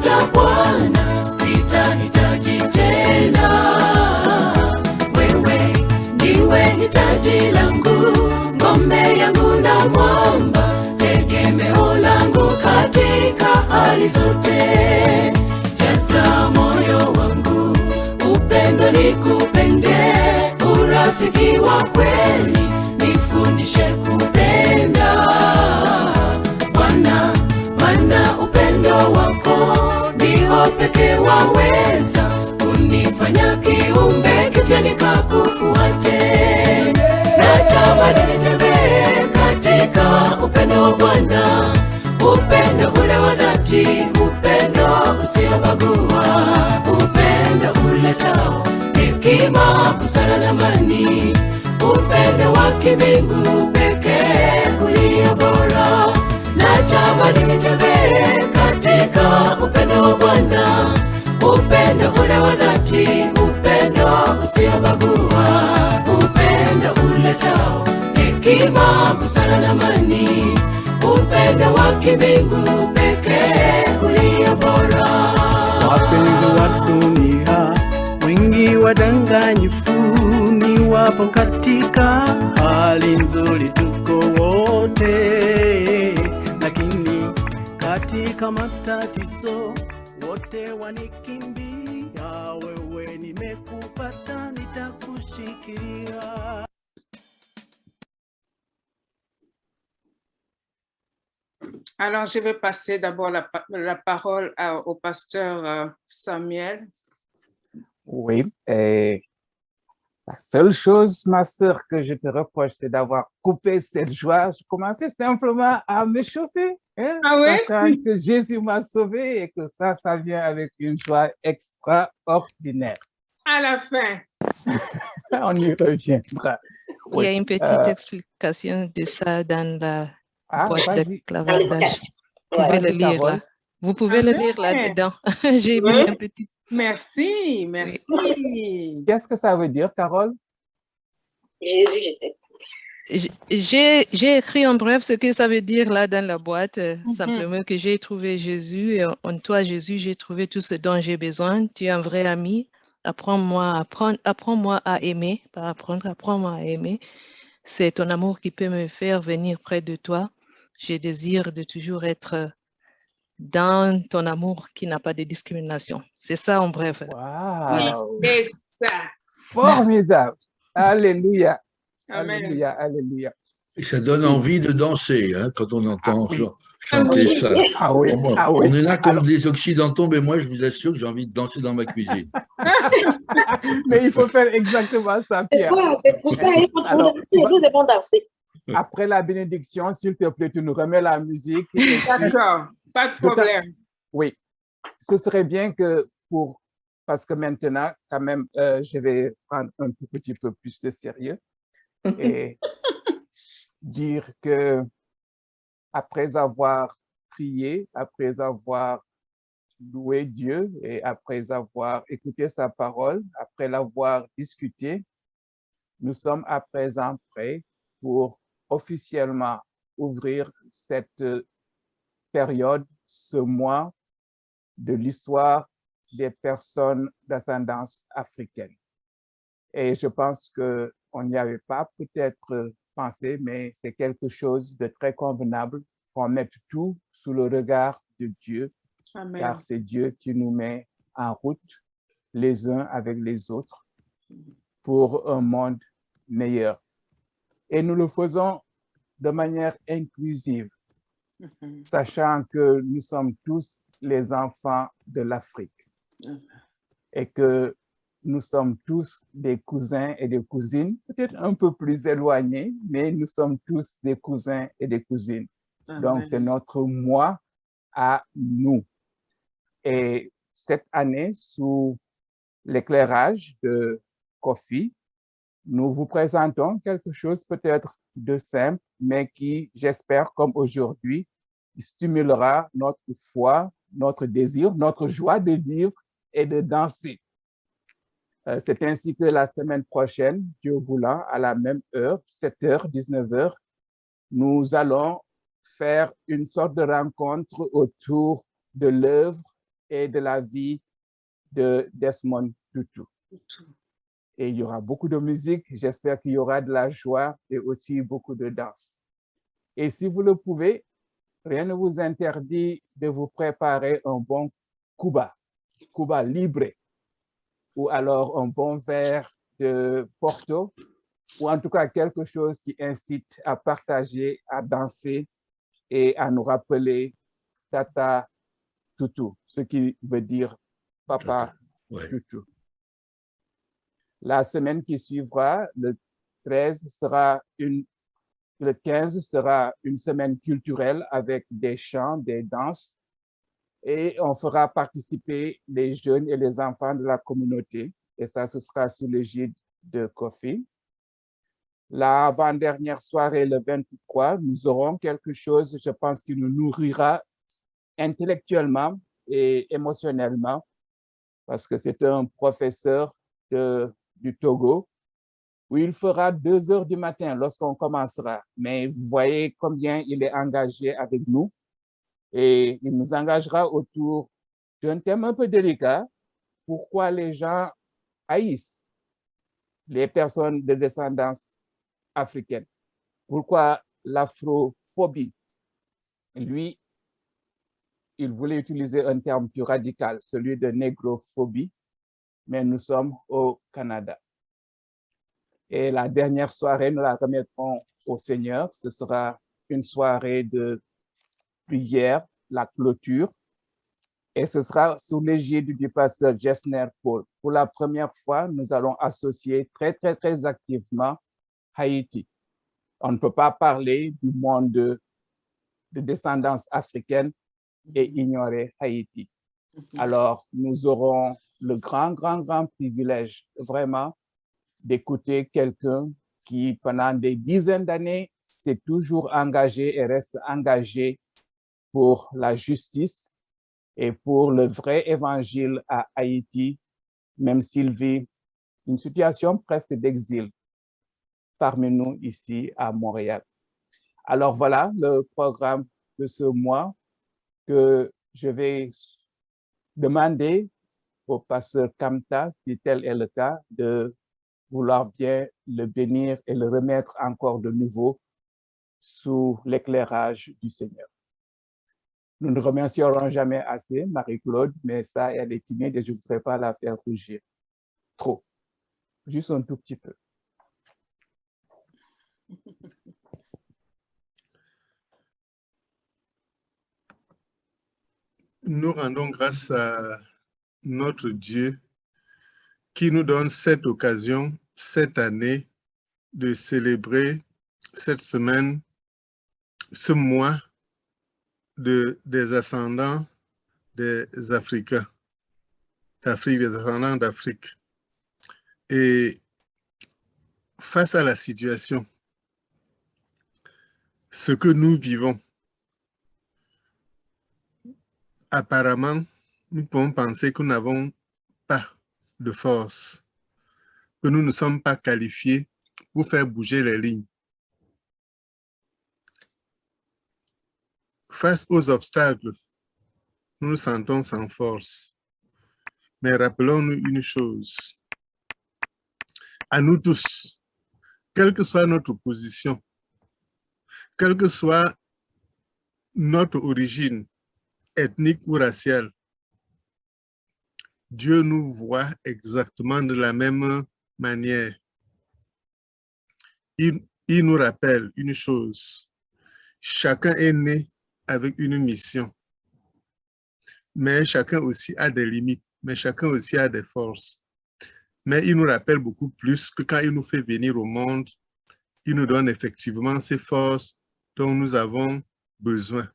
nimekupata Bwana, sitahitaji tena. Wewe ndiwe hitaji langu, ngome yangu na mwamba, tegemeo langu katika hali zote. Jaza moyo wangu upendo, nikupende, urafiki wa kweli nifundishe kupenda Bwana, maana upendo wako ndio pekee waweza kunifanya kiumbe kipya nikakufuate. Natamani nitembee katika upendo wa Bwana, upendo ule wa dhati, upendo usiobagua, upendo uletao hekima, busara na amani, upendo wa kimbingu pekee ulio bora. Natamani nitembee katika upendo wa Bwana, upendo ule wa dhati, upendo usiobagua, upendo uletao hekima, busara na amani, upendo wa kimbingu pekee ulio bora. Wapenzi wa dunia wengi wadanganyifu, ni wapo katika hali nzuri tuko wote, lakini katika matatizo wote wanikimbia. Wewe nimekupata, nitakushikilia. Alors, je vais passer d'abord la parole au pasteur Samuel. Oui, et la seule chose, ma sœur, que je te reproche, c'est d'avoir coupé cette joie. Je commençais simplement à m'échauffer, hein, sachant que Jésus m'a sauvé et que ça vient avec une joie extraordinaire. À la fin. On y reviendra. Il y a une petite explication de ça dans la boîte de clavardage. Vous pouvez le lire là. Vous pouvez le lire là-dedans. J'ai mis un petit... Merci, merci. Oui. Qu'est-ce que ça veut dire, Carole? Jésus, j'ai écrit en bref ce que ça veut dire là dans la boîte. Simplement que j'ai trouvé Jésus et en toi, Jésus, j'ai trouvé tout ce dont j'ai besoin. Tu es un vrai ami. Apprends-moi à aimer, pas apprendre, apprends-moi à aimer. C'est ton amour qui peut me faire venir près de toi. Je désire de toujours être dans ton amour qui n'a pas de discrimination. C'est ça en bref. Wow. C'est ça. Formidable. Alléluia. Amen. Alléluia, alléluia. Et ça donne envie de danser hein, quand on entend chanter ça. Ah oui, Bon, ah oui. On est là comme des occidentaux, mais moi, je vous assure que j'ai envie de danser dans ma cuisine. Mais il faut faire exactement ça, Pierre. C'est pour ça, il faut nous devons danser. Après la bénédiction, s'il te plaît, tu nous remets la musique. D'accord, pas de problème. Oui, ce serait bien que parce que maintenant, quand même, je vais prendre un tout petit peu plus de sérieux et dire que après avoir prié, après avoir loué Dieu et après avoir écouté sa parole, après l'avoir discuté, nous sommes à présent prêts pour officiellement ouvrir cette période, ce mois de l'histoire des personnes d'ascendance africaine. Et je pense qu'on n'y avait pas peut-être pensé, mais c'est quelque chose de très convenable qu'on mette tout sous le regard de Dieu, Amen. car c'est Dieu qui nous met en route les uns avec les autres pour un monde meilleur. Et nous le faisons de manière inclusive, sachant que nous sommes tous les enfants de l'Afrique et que nous sommes tous des cousins et des cousines, peut-être un peu plus éloignés, mais nous sommes tous des cousins et des cousines. Donc, c'est notre moi à nous. Et cette année, sous l'éclairage de Kofi, nous vous présentons quelque chose peut-être de simple, mais qui, j'espère, comme aujourd'hui, stimulera notre foi, notre désir, notre joie de vivre et de danser. C'est ainsi que la semaine prochaine, Dieu voulant, à la même heure, 7h, 19h, nous allons faire une sorte de rencontre autour de l'œuvre et de la vie de Desmond Tutu. Et il y aura beaucoup de musique. J'espère qu'il y aura de la joie et aussi beaucoup de danse. Et si vous le pouvez, rien ne vous interdit de vous préparer un bon Cuba Libre, ou alors un bon verre de Porto, ou en tout cas quelque chose qui incite à partager, à danser et à nous rappeler Tata Tutu, ce qui veut dire Papa Tutu. La semaine qui suivra, le 15 sera une semaine culturelle avec des chants, des danses, et on fera participer les jeunes et les enfants de la communauté, et ça, ce sera sous l'égide de Kofi. La avant-dernière soirée, le 23, nous aurons quelque chose, je pense, qui nous nourrira intellectuellement et émotionnellement, parce que c'est un professeur du Togo, où il fera 2 heures du matin lorsqu'on commencera. Mais vous voyez combien il est engagé avec nous, et il nous engagera autour d'un thème un peu délicat: pourquoi les gens haïssent les personnes de descendance africaine, pourquoi l'afrophobie. Lui, il voulait utiliser un terme plus radical, celui de négrophobie, mais nous sommes au Canada. Et la dernière soirée, nous la remettrons au Seigneur. Ce sera une soirée de prière, la clôture, et ce sera sous l'égide du pasteur Jesner Paul. Pour la première fois, nous allons associer très, très, très activement Haïti. On ne peut pas parler du monde de descendance africaine et ignorer Haïti. Alors, nous aurons le grand privilège, vraiment, d'écouter quelqu'un qui, pendant des dizaines d'années, s'est toujours engagé et reste engagé pour la justice et pour le vrai évangile à Haïti, même s'il vit une situation presque d'exil parmi nous ici à Montréal. Alors voilà le programme de ce mois que je vais demander au pasteur Kamta, si tel est le cas, de vouloir bien le bénir et le remettre encore de nouveau sous l'éclairage du Seigneur. Nous ne remercierons jamais assez Marie-Claude, mais ça, elle est timide et je ne voudrais pas la faire rougir trop. Juste un tout petit peu. Nous rendons grâce à notre Dieu qui nous donne cette occasion, cette année, de célébrer cette semaine, ce mois des ascendants des Africains, d'Afrique, des ascendants d'Afrique. Et face à la situation, ce que nous vivons, apparemment, nous pouvons penser que nous n'avons pas de force, que nous ne sommes pas qualifiés pour faire bouger les lignes. Face aux obstacles, nous nous sentons sans force. Mais rappelons-nous une chose. À nous tous, quelle que soit notre position, quelle que soit notre origine ethnique ou raciale, Dieu nous voit exactement de la même manière. Il nous rappelle une chose. Chacun est né avec une mission, mais chacun aussi a des limites, mais chacun aussi a des forces. Mais il nous rappelle beaucoup plus que quand il nous fait venir au monde, il nous donne effectivement ces forces dont nous avons besoin.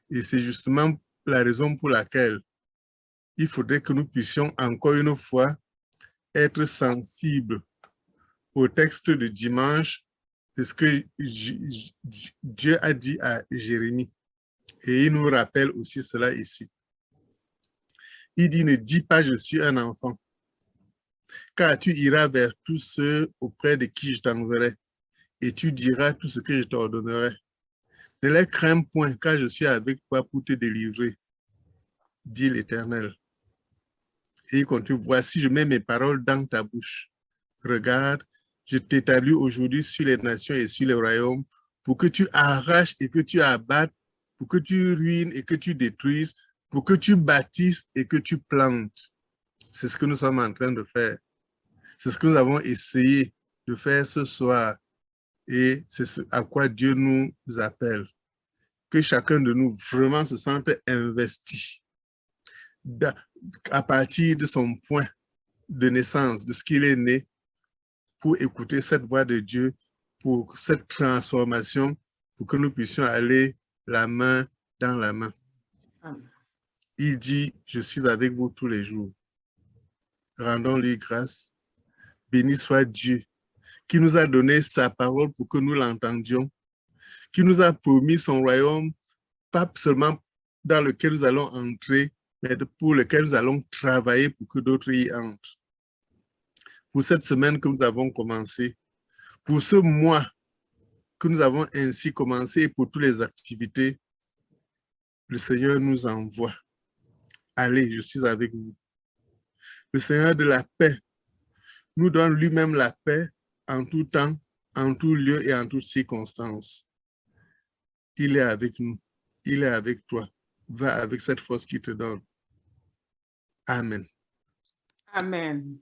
Et c'est justement la raison pour laquelle il faudrait que nous puissions encore une fois être sensibles au texte de dimanche, de ce que Dieu a dit à Jérémie. Et il nous rappelle aussi cela ici. Il dit, ne dis pas je suis un enfant, car tu iras vers tous ceux auprès de qui je t'enverrai, et tu diras tout ce que je t'ordonnerai. Ne les crains point, car je suis avec toi pour te délivrer. dit l'Éternel. Et il continue, voici, je mets mes paroles dans ta bouche. Regarde, je t'établis aujourd'hui sur les nations et sur les royaumes pour que tu arraches et que tu abattes, pour que tu ruines et que tu détruises, pour que tu bâtisses et que tu plantes. C'est ce que nous sommes en train de faire. C'est ce que nous avons essayé de faire ce soir. Et c'est ce à quoi Dieu nous appelle. Que chacun de nous vraiment se sente investi à partir de son point de naissance, de ce qu'il est né, pour écouter cette voix de Dieu, pour cette transformation, pour que nous puissions aller la main dans la main. Il dit, je suis avec vous tous les jours. Rendons-lui grâce. Béni soit Dieu, qui nous a donné sa parole pour que nous l'entendions, qui nous a promis son royaume, pas seulement dans lequel nous allons entrer, mais pour lequel nous allons travailler pour que d'autres y entrent. Pour cette semaine que nous avons commencé, pour ce mois que nous avons ainsi commencé et pour toutes les activités, le Seigneur nous envoie. Allez, je suis avec vous. Le Seigneur de la paix nous donne lui-même la paix en tout temps, en tout lieu et en toutes circonstances. Il est avec nous. Il est avec toi. Va avec cette force qu'il te donne. Amen. Amen.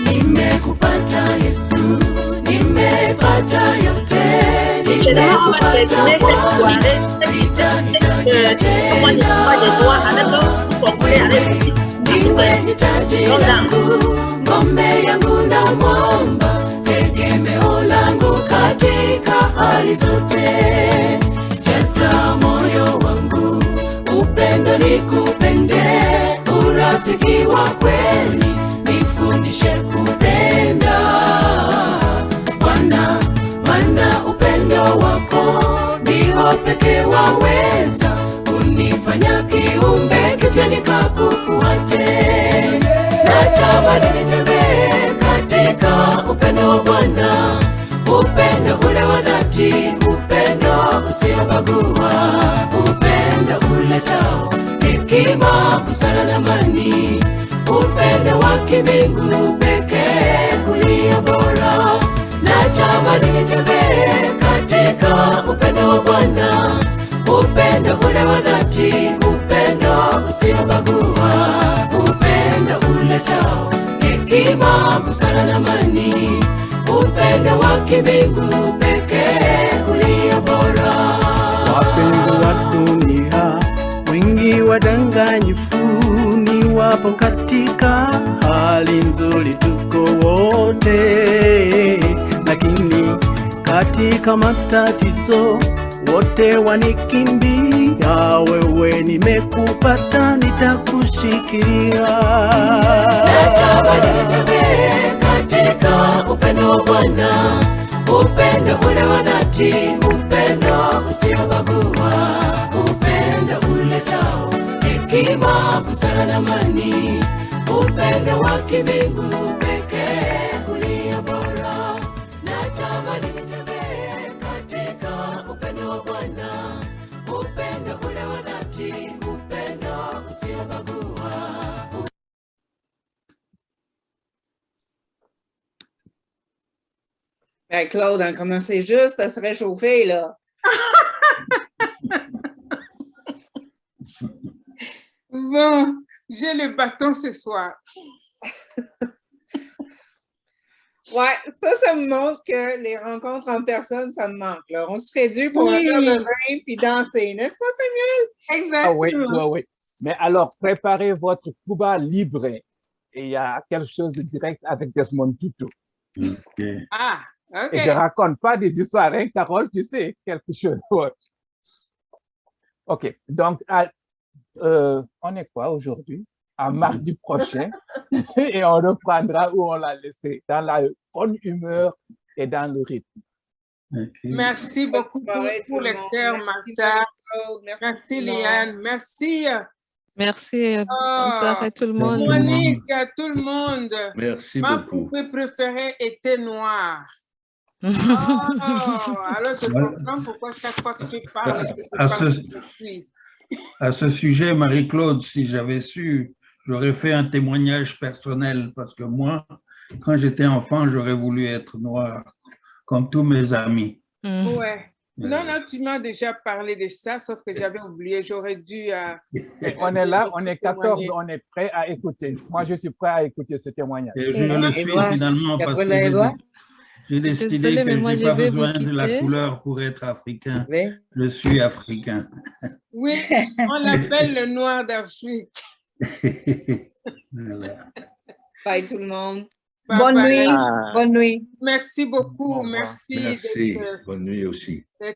Nimekupata Yesu, nimepata yote, nimekupata Bwana, sitahitaji tena. Niwe ni taji langu, ngombe yangu na mwamba, tegemeo langu katika hali zote. Jaza moyo wangu, upendo nikupende, urafiki wa kweli nifundishe kupenda Bwana, maana upendo wako ndio pekee waweza kunifanya kiumbe kipya nikakufuate. Natamani nitembee katika upendo wa Bwana, upendo ule wa dhati, upendo usiobagua, upendo uletao hekima, busara na amani, upendo wa kimbingu pekee ulio bora. Natamani nitembee katika upendo wa Bwana, upendo ule wa dhati, upendo usiobagua, upendo uletao hekima, busara na amani, upendo wa kimbingu pekee ulio bora. Wapenzi wa dunia wengi wadanganyifu, ni wapo katika hali nzuri tuko wote, lakini katika matatizo wote wanikimbia. Wewe nimekupata, nitakushikilia. Natamani nitembee katika upendo wa Bwana, upendo ule wa dhati, upendo usiobagua, upendo uletao hekima, busara na amani, upendo wa kimbingu pekee ulio bora. Natamani nitembee katika upendo wa Bwana, upendo ule wa dhati, upendo usiobagua. Hey Claude, on a commencé juste à se réchauffer, là. Bon, j'ai le bâton ce soir. Ouais, ça me montre que les rencontres en personne, ça me manque, là. On serait dû pour un verre de vin puis danser, n'est-ce pas, Samuel? Exactement. Ah oui. Mais alors, préparez votre Cuba Libre. Et il y a quelque chose de direct avec Desmond Tutu. Okay. Ah, OK. Et je ne raconte pas des histoires, hein, Carole, tu sais, quelque chose. Ouais. OK, donc, on est quoi aujourd'hui? À mardi prochain. Et on reprendra où on l'a laissé, dans la bonne humeur et dans le rythme. Merci beaucoup pour les cœurs, Martha. Merci, Liane. Merci. Merci. Bonne soirée tout le monde. Monique, à tout le monde. Merci Ma beaucoup. poupée préférée était noire. Oh, alors je comprends pourquoi chaque fois que tu parles, À ce sujet, Marie-Claude, si j'avais su, j'aurais fait un témoignage personnel parce que moi, quand j'étais enfant, j'aurais voulu être noir, comme tous mes amis. Ouais. Non, tu m'as déjà parlé de ça, sauf que j'avais oublié, j'aurais dû... On est là, on est 14, on est prêt à écouter. Moi, je suis prêt à écouter ce témoignage. Et je le suis finalement parce que j'ai décidé Désolée, mais que moi, je je n'ai pas vais vous besoin de la quitter. couleur pour être africain. Je suis africain. Oui, on l'appelle le noir d'Afrique. Voilà. Bye tout le monde. Bye Bonne bye. nuit. Bonne nuit. Merci beaucoup. Merci. Merci. Bonne nuit aussi. d'être